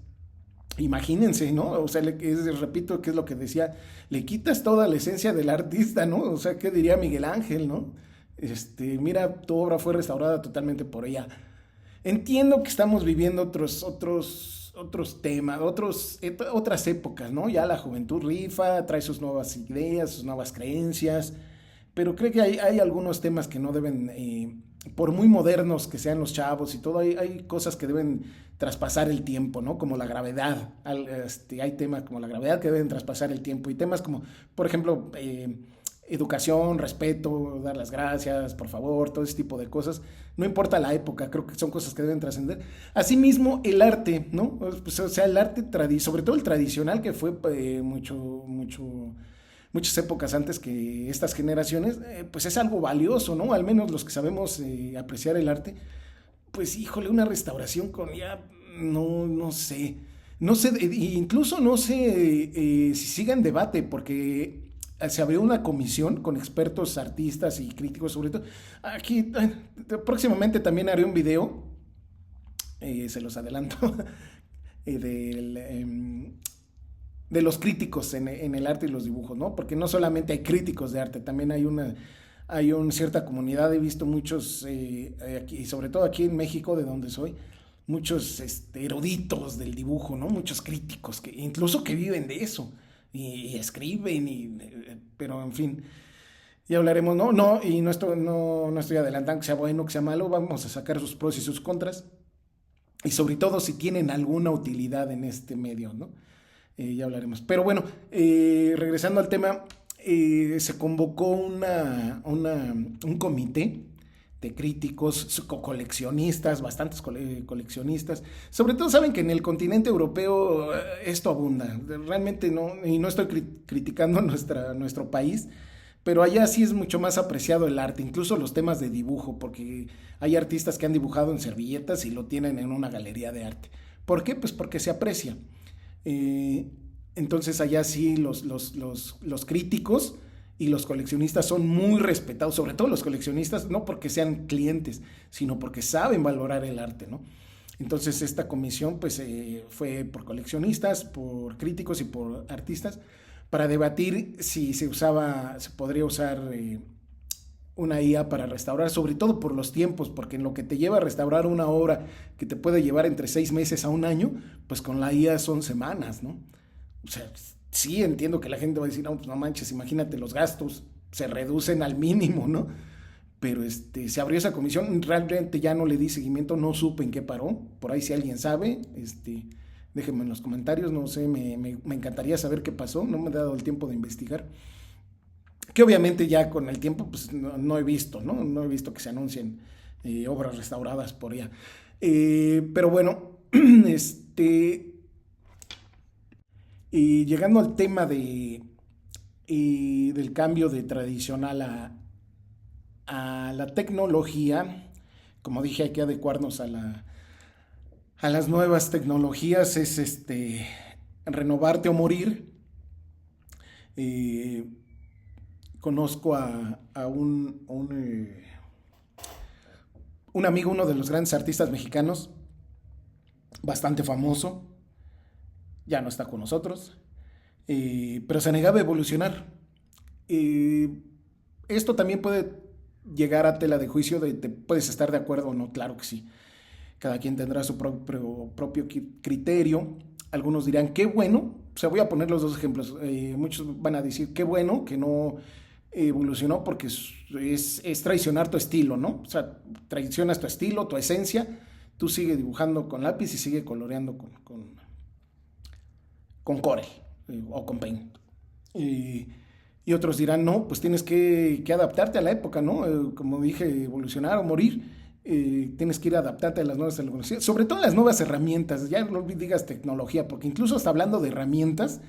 Imagínense, ¿no? O sea, repito, que es lo que decía, le quitas toda la esencia del artista, ¿no? O sea, ¿qué diría Miguel Ángel, ¿no? Mira, tu obra fue restaurada totalmente por ella. Entiendo que estamos viviendo otros temas, otras épocas, ¿no? Ya la juventud rifa, trae sus nuevas ideas, sus nuevas creencias, pero creo que hay algunos temas que no deben, por muy modernos que sean los chavos y todo, hay cosas que deben traspasar el tiempo, ¿no? Como la gravedad. Hay temas como la gravedad que deben traspasar el tiempo y temas como, por ejemplo, educación, respeto, dar las gracias, por favor, todo ese tipo de cosas. No importa la época, creo que son cosas que deben trascender. Asimismo, el arte, ¿no? Pues, o sea, el arte, sobre todo el tradicional, que fue muchas épocas antes que estas generaciones, pues es algo valioso, ¿no? Al menos los que sabemos apreciar el arte, pues híjole, una restauración con ya, no sé. No sé, incluso no sé si siga en debate, porque se abrió una comisión con expertos, artistas y críticos sobre todo. Aquí próximamente también haré un video, se los adelanto, del de los críticos en el arte y los dibujos, ¿no? Porque no solamente hay críticos de arte, también hay una cierta comunidad. He visto muchos, aquí, sobre todo aquí en México, de donde soy, muchos eruditos del dibujo, ¿no? Muchos críticos que incluso que viven de eso y escriben, pero en fin, ya hablaremos, ¿no? No, y no estoy adelantando que sea bueno, que sea malo, vamos a sacar sus pros y sus contras, y sobre todo si tienen alguna utilidad en este medio, ¿no? Ya hablaremos. Pero bueno, regresando al tema, se convocó un comité de críticos, coleccionistas, bastantes coleccionistas. Sobre todo saben que en el continente europeo esto abunda. Realmente no, y no estoy criticando nuestro país, pero allá sí es mucho más apreciado el arte, incluso los temas de dibujo, porque hay artistas que han dibujado en servilletas y lo tienen en una galería de arte. ¿Por qué? Pues porque se aprecia. Eh, entonces allá sí los críticos y los coleccionistas son muy respetados, sobre todo los coleccionistas, no porque sean clientes, sino porque saben valorar el arte, ¿no? Entonces esta comisión pues fue por coleccionistas, por críticos y por artistas para debatir si se podría usar una IA para restaurar, sobre todo por los tiempos, porque en lo que te lleva a restaurar una obra que te puede llevar entre 6 meses a un año, pues con la IA son semanas, ¿no? O sea, sí entiendo que la gente va a decir, no, pues no manches, imagínate, los gastos se reducen al mínimo, ¿no? Pero se abrió esa comisión, realmente ya no le di seguimiento, no supe en qué paró, por ahí si alguien sabe, déjenme en los comentarios, no sé, me encantaría saber qué pasó, no me he dado el tiempo de investigar. Que obviamente ya con el tiempo pues no he visto, ¿no? No he visto que se anuncien obras restauradas por ella. Pero bueno, y llegando al tema del cambio de tradicional a la tecnología, como dije, hay que adecuarnos a las nuevas tecnologías, es renovarte o morir. Eh, Conozco a un amigo, uno de los grandes artistas mexicanos, bastante famoso, ya no está con nosotros, pero se negaba a evolucionar. Eh, Esto también puede llegar a tela de juicio de te puedes estar de acuerdo o no, claro que sí. Cada quien tendrá su propio criterio. Algunos dirán, qué bueno, o sea, voy a poner los dos ejemplos. Muchos van a decir, qué bueno que no evolucionó porque es traicionar tu estilo, ¿no? O sea, traicionas tu estilo, tu esencia, tú sigue dibujando con lápiz y sigue coloreando con Corel o con Paint. Y otros dirán, no, pues tienes que adaptarte a la época, ¿no? Como dije, evolucionar o morir. Tienes que ir a adaptarte a las nuevas tecnologías, sobre todo las nuevas herramientas, ya no digas tecnología, porque incluso hasta hablando de herramientas,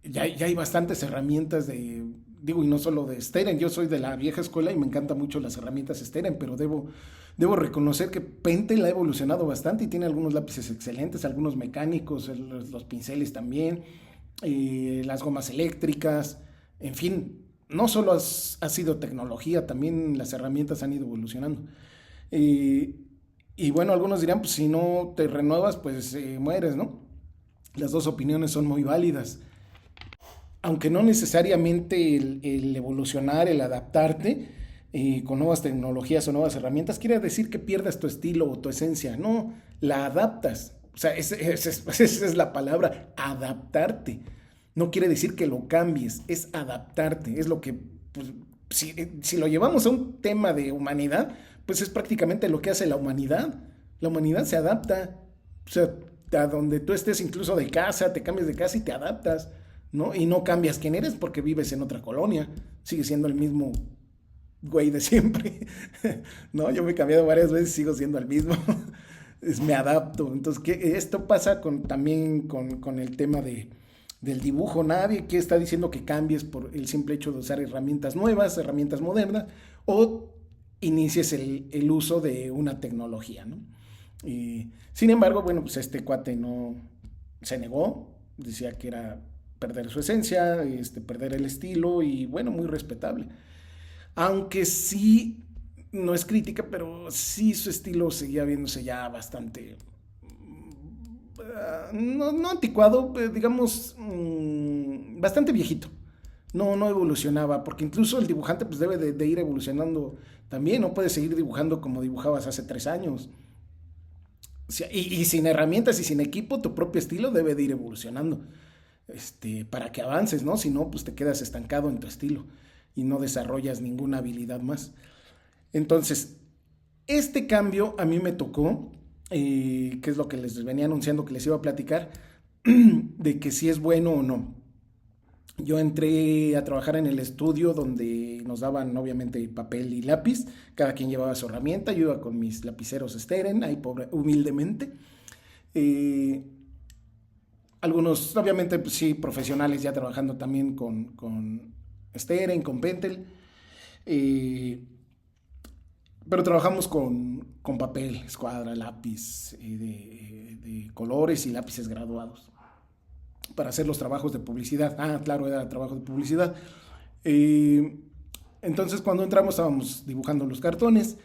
ya hay bastantes herramientas digo, y no solo de Steren, yo soy de la vieja escuela y me encantan mucho las herramientas Steren, pero debo reconocer que Pentel ha evolucionado bastante y tiene algunos lápices excelentes, algunos mecánicos, los pinceles también, las gomas eléctricas, en fin, no solo ha sido tecnología, también las herramientas han ido evolucionando. Y bueno, algunos dirán, pues si no te renuevas, pues mueres, ¿no? Las dos opiniones son muy válidas. Aunque no necesariamente el evolucionar, el adaptarte con nuevas tecnologías o nuevas herramientas quiere decir que pierdas tu estilo o tu esencia. No, la adaptas. O sea, esa es la palabra, adaptarte. No quiere decir que lo cambies, es adaptarte. Es lo que, pues, si lo llevamos a un tema de humanidad, pues es prácticamente lo que hace la humanidad. La humanidad se adapta. O sea, a donde tú estés incluso de casa, te cambias de casa y te adaptas, ¿no? Y no cambias quién eres porque vives en otra colonia. Sigues siendo el mismo güey de siempre, ¿no? Yo me he cambiado varias veces y sigo siendo el mismo. Me adapto. Entonces, esto pasa también con el tema del dibujo. Nadie que está diciendo que cambies por el simple hecho de usar herramientas nuevas, herramientas modernas, o inicies el uso de una tecnología, ¿no? Sin embargo, bueno, pues este cuate no se negó, decía que era perder su esencia, perder el estilo, y bueno, muy respetable. Aunque sí, no es crítica, pero sí su estilo seguía viéndose ya bastante no anticuado, digamos, bastante viejito. No evolucionaba, porque incluso el dibujante pues debe de ir evolucionando también, no puedes seguir dibujando como dibujabas hace 3 años. O sea, y sin herramientas y sin equipo, tu propio estilo debe de ir evolucionando, para que avances, ¿no? Si no, pues te quedas estancado en tu estilo y no desarrollas ninguna habilidad más. Entonces, este cambio a mí me tocó, que es lo que les venía anunciando que les iba a platicar, de que si es bueno o no. Yo entré a trabajar en el estudio donde nos daban obviamente papel y lápiz, cada quien llevaba su herramienta, yo iba con mis lapiceros Steren, ahí humildemente. Eh, Algunos, obviamente, pues sí, profesionales ya trabajando también con Steren, con Pentel. Eh, pero trabajamos con papel, escuadra, lápiz de colores y lápices graduados para hacer los trabajos de publicidad. Ah, claro, era trabajo de publicidad. Eh, entonces, cuando entramos, estábamos dibujando los cartones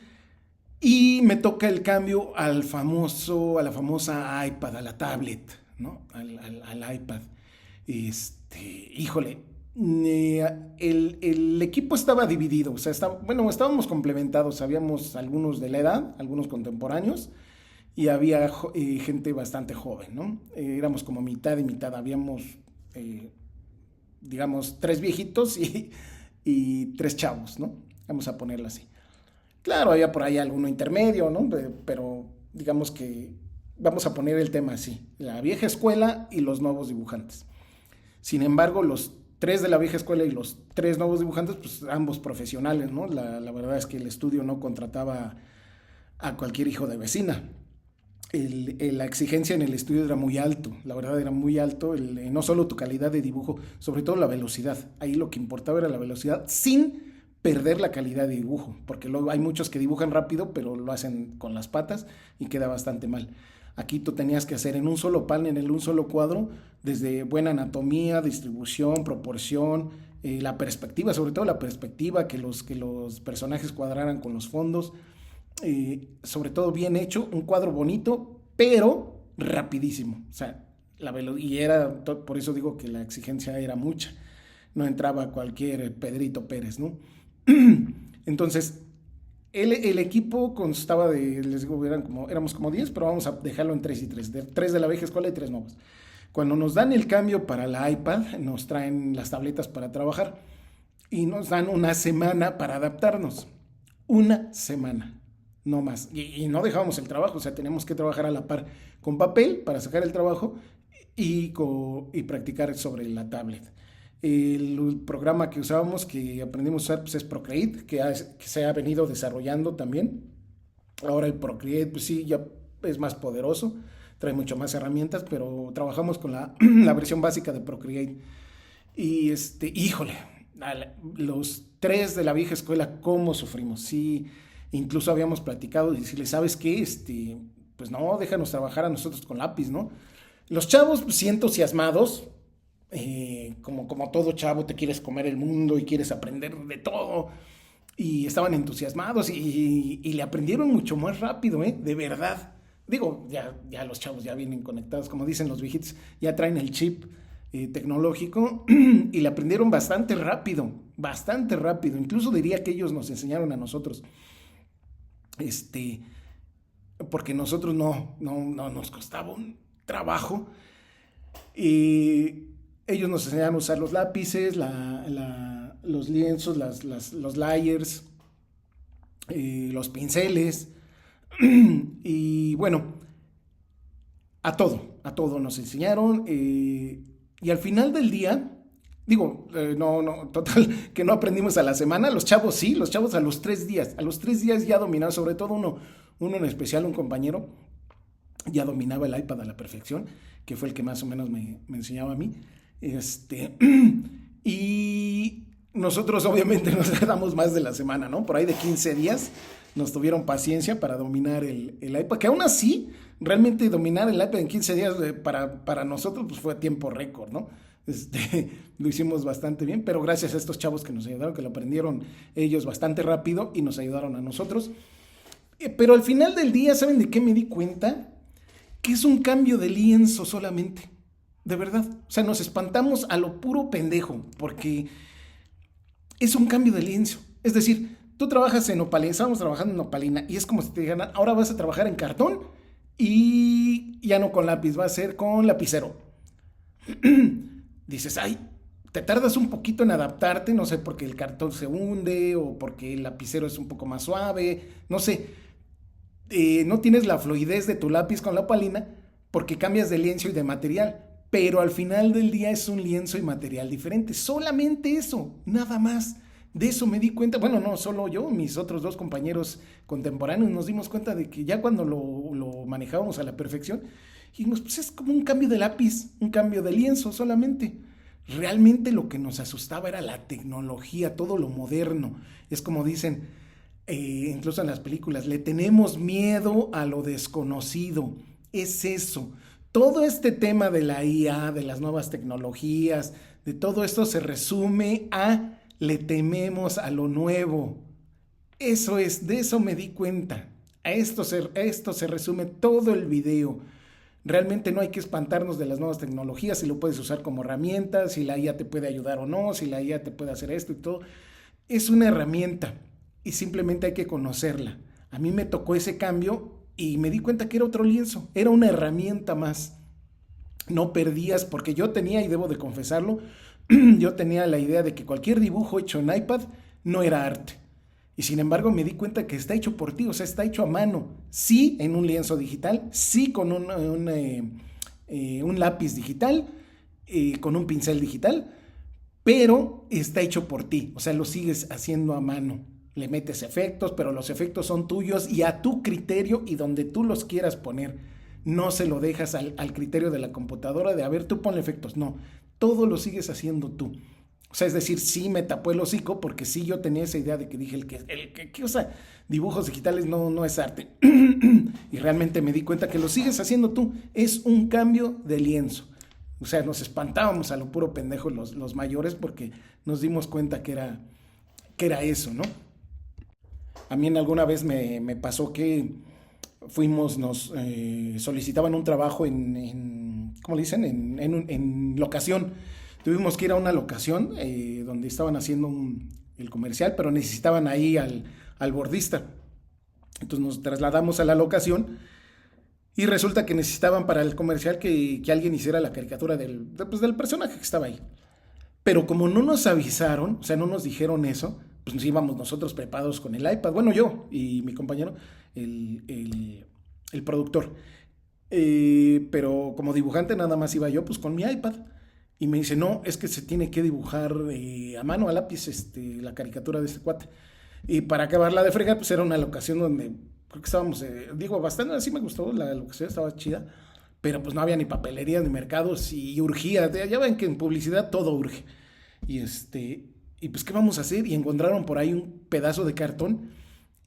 y me toca el cambio a la famosa iPad, a la tablet, ¿no? Al iPad. Híjole, el equipo estaba dividido, o sea, bueno, estábamos complementados, habíamos algunos de la edad, algunos contemporáneos, y había gente bastante joven, ¿no? Éramos como mitad y mitad, habíamos, eh, digamos, tres viejitos y tres chavos, ¿no? Vamos a ponerlo así. Claro, había por ahí alguno intermedio, ¿no? Pero digamos que vamos a poner el tema así, la vieja escuela y los nuevos dibujantes. Sin embargo, los tres de la vieja escuela y los tres nuevos dibujantes, pues ambos profesionales, ¿no? La verdad es que el estudio no contrataba a cualquier hijo de vecina. La exigencia en el estudio era muy alto, la verdad era muy alto, no solo tu calidad de dibujo, sobre todo la velocidad. Ahí lo que importaba era la velocidad sin perder la calidad de dibujo, porque luego hay muchos que dibujan rápido, pero lo hacen con las patas y queda bastante mal. Aquí tú tenías que hacer en un solo panel, en un solo cuadro, desde buena anatomía, distribución, proporción, la perspectiva, sobre todo la perspectiva, que los personajes cuadraran con los fondos, sobre todo bien hecho, un cuadro bonito, pero rapidísimo. O sea, y era, por eso digo que la exigencia era mucha. No entraba cualquier Pedrito Pérez, ¿no? Entonces, el equipo constaba les digo, éramos como 10, pero vamos a dejarlo en 3 y 3. 3 de la vieja escuela y 3 nuevos. Cuando nos dan el cambio para la iPad, nos traen las tabletas para trabajar y nos dan una semana para adaptarnos. Una semana, no más. Y no dejábamos el trabajo, o sea, teníamos que trabajar a la par con papel para sacar el trabajo y practicar sobre la tablet. El programa que usábamos, que aprendimos a usar, pues es Procreate, que se ha venido desarrollando también. Ahora el Procreate, pues sí, ya es más poderoso, trae mucho más herramientas, pero trabajamos con la versión básica de Procreate. Y híjole, los tres de la vieja escuela, cómo sufrimos. Sí, incluso habíamos platicado y decirle, ¿sabes qué? Pues no, déjanos trabajar a nosotros con lápiz, ¿no? Los chavos, pues sí, entusiasmados, como todo chavo, te quieres comer el mundo y quieres aprender de todo. Y estaban entusiasmados y le aprendieron mucho más rápido, de verdad. Digo, ya los chavos ya vienen conectados, como dicen los viejitos, ya traen el chip tecnológico y le aprendieron bastante rápido, bastante rápido. Incluso diría que ellos nos enseñaron a nosotros, porque nosotros no nos costaba un trabajo. Y ellos nos enseñaron a usar los lápices, los lienzos, los layers, los pinceles. Y bueno, a todo nos enseñaron. Y al final del día, digo, total, que no aprendimos a la semana. Los chavos sí, los chavos a los 3 días. A los 3 días ya dominaban, sobre todo uno en especial, un compañero, ya dominaba el iPad a la perfección, que fue el que más o menos me enseñaba a mí. Y nosotros obviamente nos damos más de la semana, ¿no? Por ahí de 15 días nos tuvieron paciencia para dominar el iPad, que aún así, realmente dominar el iPad en 15 días para nosotros pues fue tiempo récord, ¿no? Lo hicimos bastante bien, pero gracias a estos chavos que nos ayudaron, que lo aprendieron ellos bastante rápido y nos ayudaron a nosotros. Pero al final del día, ¿saben de qué me di cuenta? que es un cambio de lienzo solamente. De verdad. O sea, nos espantamos a lo puro pendejo, porque es un cambio de lienzo. Es decir, tú trabajas en opalina, estábamos trabajando en opalina, y es como si te dijeran, ahora vas a trabajar en cartón y ya no con lápiz, va a ser con lapicero. Dices, ay, te tardas un poquito en adaptarte, no sé, porque el cartón se hunde o porque el lapicero es un poco más suave, no sé. No tienes la fluidez de tu lápiz con la opalina porque cambias de lienzo y de material, pero al final del día es un lienzo y material diferente, solamente eso, nada más. De eso me di cuenta, bueno, no solo yo, mis otros dos compañeros contemporáneos nos dimos cuenta de que ya cuando lo manejábamos a la perfección, dijimos, pues es como un cambio de lápiz, un cambio de lienzo solamente. Realmente lo que nos asustaba era la tecnología, todo lo moderno. Es como dicen, incluso en las películas, le tenemos miedo a lo desconocido. Es eso. Todo este tema de la IA, de las nuevas tecnologías, de todo esto se resume a le tememos a lo nuevo. Eso es, de eso me di cuenta. A esto se resume todo el video. Realmente no hay que espantarnos de las nuevas tecnologías, si lo puedes usar como herramienta, si la IA te puede ayudar o no, si la IA te puede hacer esto y todo. Es una herramienta y simplemente hay que conocerla. A mí me tocó ese cambio y me di cuenta que era otro lienzo, era una herramienta más. No perdías, porque yo tenía, y debo de confesarlo, yo tenía la idea de que cualquier dibujo hecho en iPad no era arte. Y sin embargo me di cuenta que está hecho por ti, o sea, está hecho a mano. Sí en un lienzo digital, sí con un lápiz digital, con un pincel digital, pero está hecho por ti, o sea, lo sigues haciendo a mano. Le metes efectos, pero los efectos son tuyos y a tu criterio y donde tú los quieras poner. No se lo dejas al criterio de la computadora de, a ver, tú ponle efectos. No, todo lo sigues haciendo tú. O sea, es decir, sí me tapó el hocico porque sí yo tenía esa idea de que dije, el que usa dibujos digitales no es arte. Y realmente me di cuenta que lo sigues haciendo tú. Es un cambio de lienzo. O sea, nos espantábamos a lo puro pendejo los mayores porque nos dimos cuenta que era eso, ¿no? A mí en alguna vez me pasó que nos solicitaban un trabajo ¿cómo le dicen? En locación. Tuvimos que ir a una locación donde estaban haciendo el comercial, pero necesitaban ahí al bordista. Entonces nos trasladamos a la locación y resulta que necesitaban para el comercial que alguien hiciera la caricatura del personaje que estaba ahí. Pero como no nos avisaron, o sea, no nos dijeron eso, pues nos íbamos nosotros preparados con el iPad. Bueno, yo y mi compañero, el productor. Pero como dibujante nada más iba yo pues con mi iPad. Y me dice, no, es que se tiene que dibujar a mano, a lápiz, la caricatura de este cuate. Y para acabarla de fregar, pues era una locación donde creo que estábamos, digo, bastante, así me gustó, la locación estaba chida, pero pues no había ni papelerías ni mercados y urgía. Ya ven que en publicidad todo urge. Y y pues, ¿qué vamos a hacer? Y encontraron por ahí un pedazo de cartón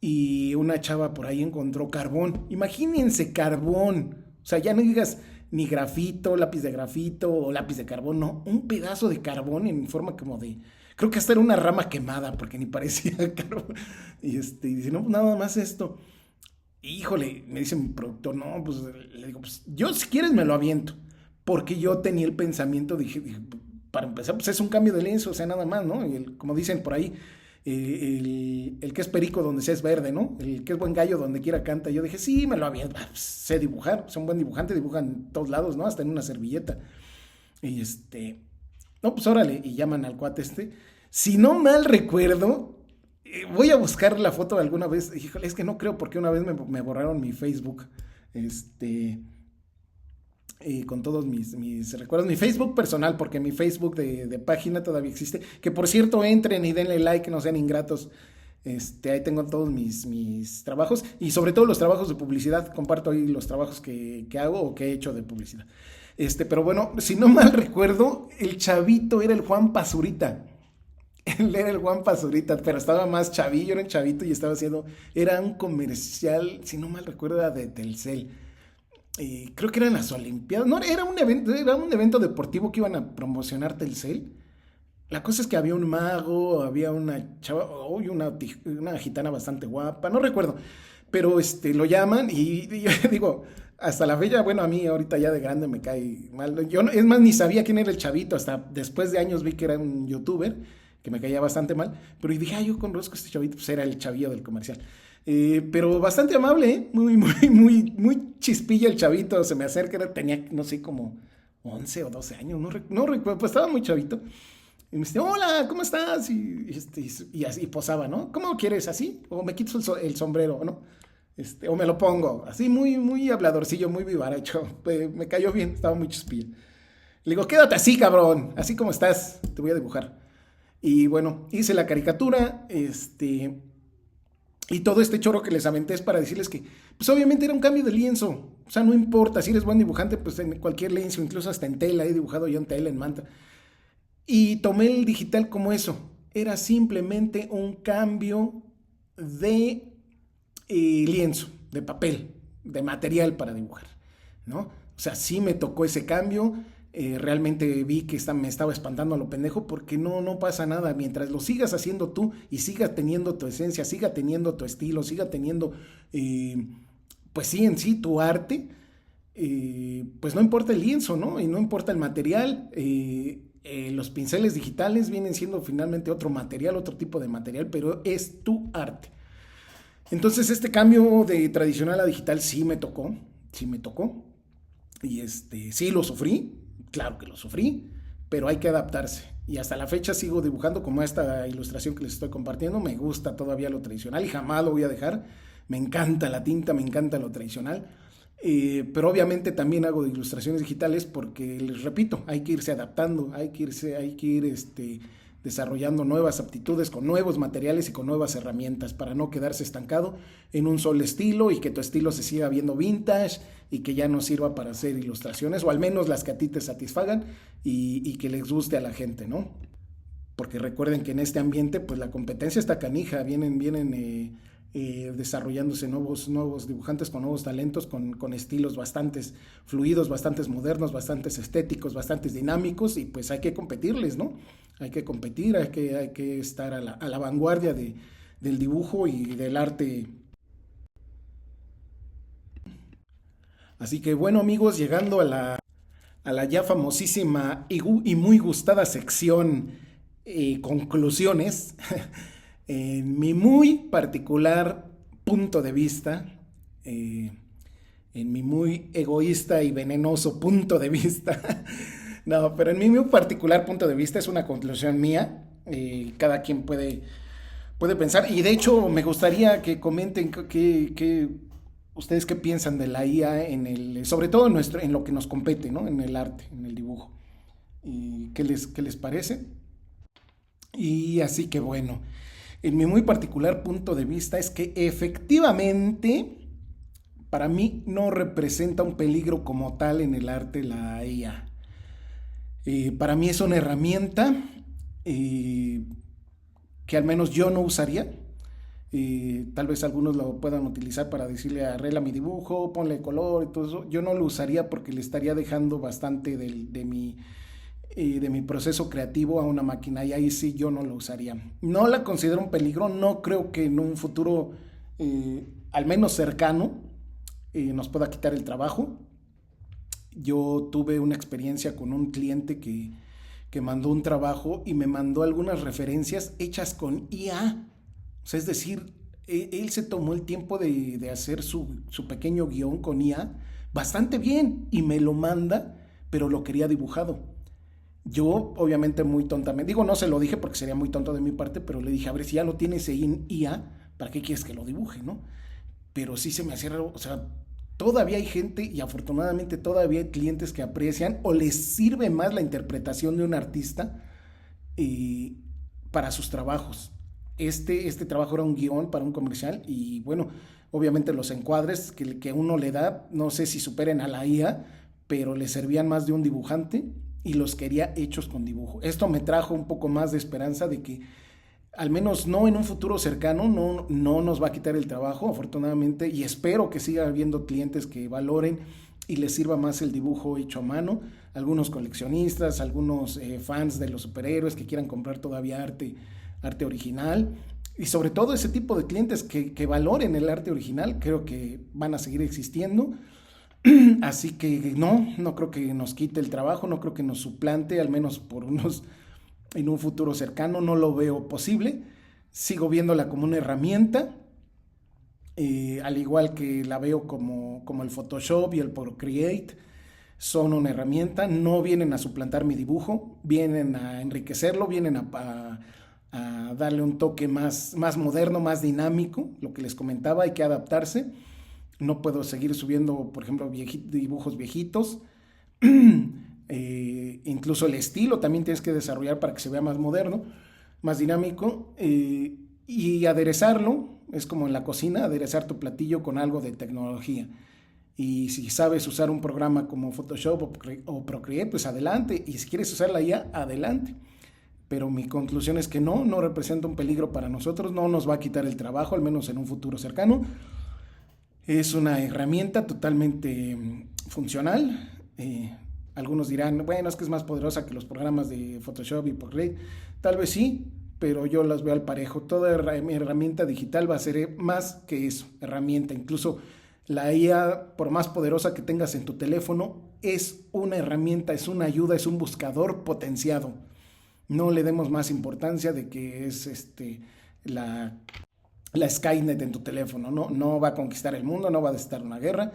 y una chava por ahí encontró carbón. Imagínense carbón. O sea, ya no digas ni grafito, lápiz de grafito o lápiz de carbón, no. Un pedazo de carbón en forma como de... Creo que hasta era una rama quemada porque ni parecía carbón. Y dice, no, pues nada más esto. Híjole, me dice mi productor, no, pues le digo, pues yo si quieres me lo aviento. Porque yo tenía el pensamiento, dije, para empezar, pues es un cambio de lienzo, o sea, nada más, ¿no? Y como dicen por ahí, el que es perico donde sea es verde, ¿no? El que es buen gallo donde quiera canta. Yo dije, sí, me lo aviento, pues, sé dibujar, soy un buen dibujante, dibujan en todos lados, ¿no? Hasta en una servilleta. Y no, pues órale, y llaman al cuate Si no mal recuerdo, voy a buscar la foto alguna vez. Híjole, es que no creo porque una vez me borraron mi Facebook. Con todos mis recuerdos, mi Facebook personal, porque mi Facebook de página todavía existe, que por cierto entren y denle like, no sean ingratos. Ahí tengo todos mis trabajos y sobre todo los trabajos de publicidad, comparto ahí los trabajos que hago o que he hecho de publicidad. Pero bueno, si no mal recuerdo, el chavito era el Juan Pazurita. Él era el Juan Pazurita, pero estaba más chavillo, era un chavito y era un comercial, si no mal recuerdo, era de Telcel. Creo que eran las Olimpiadas, no, era un evento deportivo que iban a promocionar Telcel. La cosa es que había un mago, había una chava, una gitana bastante guapa, no recuerdo, pero lo llaman y yo digo, Hasta la fecha, bueno, a mí ahorita ya de grande me cae mal. Yo, es más, ni sabía quién era el chavito. Hasta después de años vi que era un youtuber que me caía bastante mal. Pero y dije, yo conozco a este chavito, pues era el chavillo del comercial. Pero bastante amable, ¿eh? Muy chispilla el chavito. Se me acerca, tenía, no sé, como 11 o 12 años, no recuerdo, pues estaba muy chavito. Y me dice, hola, ¿cómo estás? Y así posaba, ¿no? ¿Cómo quieres? ¿Así? ¿O me quito el sombrero, ¿no? O me lo pongo. Así, muy habladorcillo, muy vivaracho. Me cayó bien, estaba muy chispilla. Le digo, quédate así, cabrón. Así como estás, te voy a dibujar. Y bueno, hice la caricatura, y todo este choro que les aventé es para decirles que, pues obviamente era un cambio de lienzo. O sea, no importa, si eres buen dibujante, pues en cualquier lienzo, incluso hasta en tela, he dibujado yo en tela, en manta. Y tomé el digital como eso. Era simplemente un cambio de lienzo, de papel, de material para dibujar, ¿no? O sea, sí me tocó ese cambio. Realmente vi que me estaba espantando a lo pendejo porque no pasa nada. Mientras lo sigas haciendo tú y sigas teniendo tu esencia, siga teniendo tu estilo, siga teniendo, pues sí, en sí, tu arte, pues no importa el lienzo, ¿no? Y no importa el material. Los pinceles digitales vienen siendo finalmente otro material, otro tipo de material, pero es tu arte. Entonces este cambio de tradicional a digital sí me tocó. Y sí lo sufrí, claro que lo sufrí, pero hay que adaptarse. Y hasta la fecha sigo dibujando como esta ilustración que les estoy compartiendo. Me gusta todavía lo tradicional y jamás lo voy a dejar. Me encanta la tinta, me encanta lo tradicional. Pero obviamente también hago de ilustraciones digitales porque, les repito, hay que irse adaptando, hay que ir desarrollando nuevas aptitudes con nuevos materiales y con nuevas herramientas para no quedarse estancado en un solo estilo y que tu estilo se siga viendo vintage y que ya no sirva para hacer ilustraciones, o al menos las que a ti te satisfagan y que les guste a la gente, ¿no? Porque recuerden que en este ambiente pues la competencia está canija, vienen desarrollándose nuevos dibujantes con nuevos talentos, con estilos bastantes fluidos, bastantes modernos, bastantes estéticos, bastantes dinámicos, y pues hay que competirles, ¿no? Hay que competir, hay que estar a la vanguardia del dibujo y del arte. Así que bueno, amigos, llegando a la ya famosísima y muy gustada sección conclusiones. En mi muy particular punto de vista, en mi muy egoísta y venenoso punto de vista, no, pero en mi muy particular punto de vista es una conclusión mía. Cada quien puede pensar, y de hecho me gustaría que comenten ustedes qué piensan de la IA sobre todo en lo que nos compete, ¿no? En el arte, en el dibujo. Y qué les parece. Y así que bueno, en mi muy particular punto de vista es que efectivamente para mí no representa un peligro como tal en el arte la IA. Para mí es una herramienta que al menos yo no usaría. Tal vez algunos lo puedan utilizar para decirle arregla mi dibujo, ponle color y todo eso. Yo no lo usaría porque le estaría dejando bastante de mi proceso creativo a una máquina, y ahí sí yo no lo usaría. No la considero un peligro, no creo que en un futuro, al menos cercano, nos pueda quitar el trabajo. Yo tuve una experiencia con un cliente que mandó un trabajo y me mandó algunas referencias hechas con IA. O sea, es decir, él se tomó el tiempo de hacer su pequeño guión con IA bastante bien y me lo manda, pero lo quería dibujado. Yo, obviamente, muy tontamente, digo, no se lo dije porque sería muy tonto de mi parte, pero le dije, a ver, si ya lo tienes ahí en IA, ¿para qué quieres que lo dibuje, no? Pero sí se me hacía raro, o sea, todavía hay gente, y afortunadamente todavía hay clientes que aprecian o les sirve más la interpretación de un artista eh, para sus trabajos. Este trabajo era un guión para un comercial y bueno, obviamente los encuadres que uno le da, no sé si superen a la IA, pero le servían más de un dibujante y los quería hechos con dibujo. Esto me trajo un poco más de esperanza de que al menos no en un futuro cercano, no nos va a quitar el trabajo, afortunadamente, y espero que siga habiendo clientes que valoren y les sirva más el dibujo hecho a mano. Algunos coleccionistas, algunos fans de los superhéroes que quieran comprar todavía arte original, y sobre todo ese tipo de clientes que valoren el arte original, creo que van a seguir existiendo. Así que no creo que nos quite el trabajo, no creo que nos suplante, al menos en un futuro cercano, no lo veo posible. Sigo viéndola como una herramienta, al igual que la veo como el Photoshop y el Procreate. Son una herramienta, no vienen a suplantar mi dibujo, vienen a enriquecerlo, vienen a darle un toque más moderno, más dinámico. Lo que les comentaba, hay que adaptarse. No puedo seguir subiendo, por ejemplo, dibujos viejitos. Incluso el estilo también tienes que desarrollar para que se vea más moderno, más dinámico. Y aderezarlo, es como en la cocina, aderezar tu platillo con algo de tecnología. Y si sabes usar un programa como Photoshop o Procreate, pues adelante. Y si quieres usar la IA, adelante. Pero mi conclusión es que no representa un peligro para nosotros, no nos va a quitar el trabajo, al menos en un futuro cercano. Es una herramienta totalmente funcional. Algunos dirán, bueno, es que es más poderosa que los programas de Photoshop y Procreate. Tal vez sí, pero yo las veo al parejo. Toda herramienta digital va a ser más que eso, herramienta. Incluso la IA, por más poderosa que tengas en tu teléfono, es una herramienta, es una ayuda, es un buscador potenciado. No le demos más importancia de que es la Skynet en tu teléfono. No va a conquistar el mundo, no va a desestar una guerra.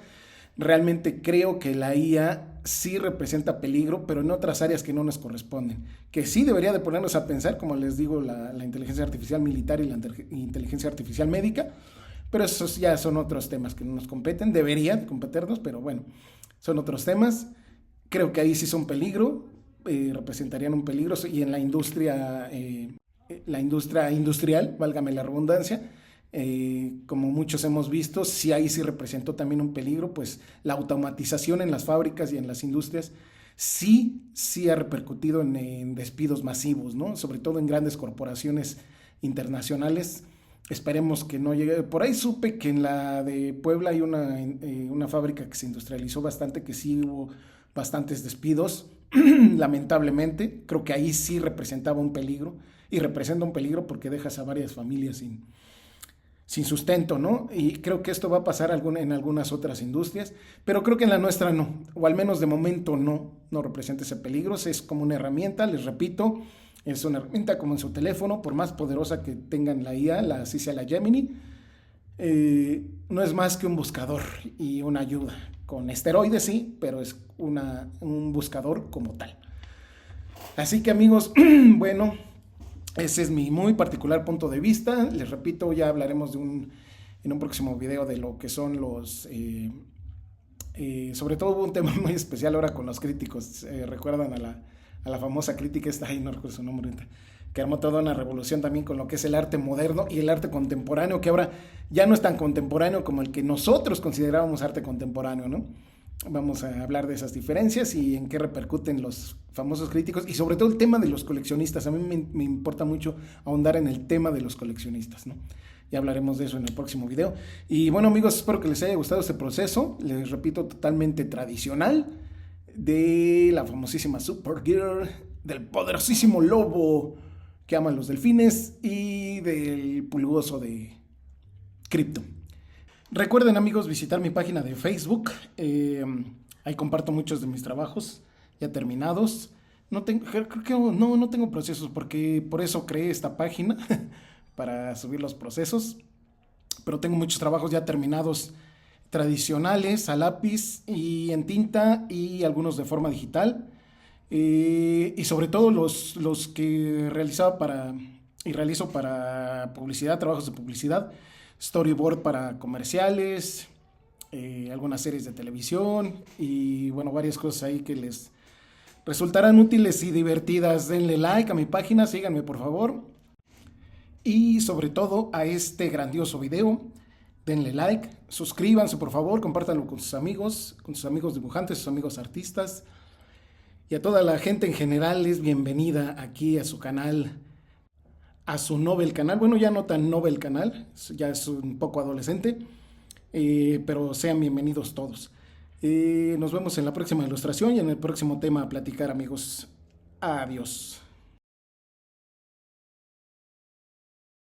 Realmente creo que la IA sí representa peligro, pero en otras áreas que no nos corresponden. Que sí debería de ponernos a pensar, como les digo, la inteligencia artificial militar y la inteligencia artificial médica, pero esos ya son otros temas que no nos competen. Deberían competirnos, pero bueno, son otros temas. Creo que ahí sí son peligro, representarían un peligro, y en la industria industrial, válgame la redundancia, como muchos hemos visto, sí ahí sí representó también un peligro, pues la automatización en las fábricas y en las industrias sí ha repercutido en despidos masivos, ¿no? Sobre todo en grandes corporaciones internacionales. Esperemos que no llegue. Por ahí supe que en la de Puebla hay una fábrica que se industrializó bastante, que sí hubo bastantes despidos, lamentablemente. Creo que ahí sí representaba un peligro, y representa un peligro porque dejas a varias familias sin sustento, ¿no? Y creo que esto va a pasar en algunas otras industrias, pero creo que en la nuestra no, o al menos de momento no representa ese peligro. Es como una herramienta, les repito, es una herramienta como en su teléfono, por más poderosa que tengan la IA, así sea la Gemini, no es más que un buscador y una ayuda, con esteroides sí, pero es un buscador como tal. Así que amigos, bueno, ese es mi muy particular punto de vista. Les repito, ya hablaremos en un próximo video de lo que son sobre todo hubo un tema muy especial ahora con los críticos. Recuerdan a la famosa crítica esta, no recuerdo su nombre, que armó toda una revolución también con lo que es el arte moderno y el arte contemporáneo, que ahora ya no es tan contemporáneo como el que nosotros considerábamos arte contemporáneo, ¿no? Vamos a hablar de esas diferencias y en qué repercuten los famosos críticos, y sobre todo el tema de los coleccionistas. A mí me importa mucho ahondar en el tema de los coleccionistas, ¿no? Ya hablaremos de eso en el próximo video. Y bueno amigos, espero que les haya gustado este proceso, les repito, totalmente tradicional, de la famosísima Supergirl, del poderosísimo lobo que aman los delfines y del pulgoso de Krypto. Recuerden amigos visitar mi página de Facebook, ahí comparto muchos de mis trabajos ya terminados. Creo que no tengo procesos, porque por eso creé esta página para subir los procesos, pero tengo muchos trabajos ya terminados, tradicionales, a lápiz y en tinta, y algunos de forma digital, y sobre todo los que realizo para publicidad, trabajos de publicidad, storyboard para comerciales, algunas series de televisión y bueno, varias cosas ahí que les resultarán útiles y divertidas. Denle like a mi página, síganme por favor, y sobre todo a este grandioso video, denle like, suscríbanse por favor, compártanlo con sus amigos dibujantes, sus amigos artistas, y a toda la gente en general es bienvenida aquí a su canal, a su novel canal. Bueno, ya no tan novel canal, ya es un poco adolescente, pero sean bienvenidos todos. Nos vemos en la próxima ilustración y en el próximo tema a platicar amigos. Adiós.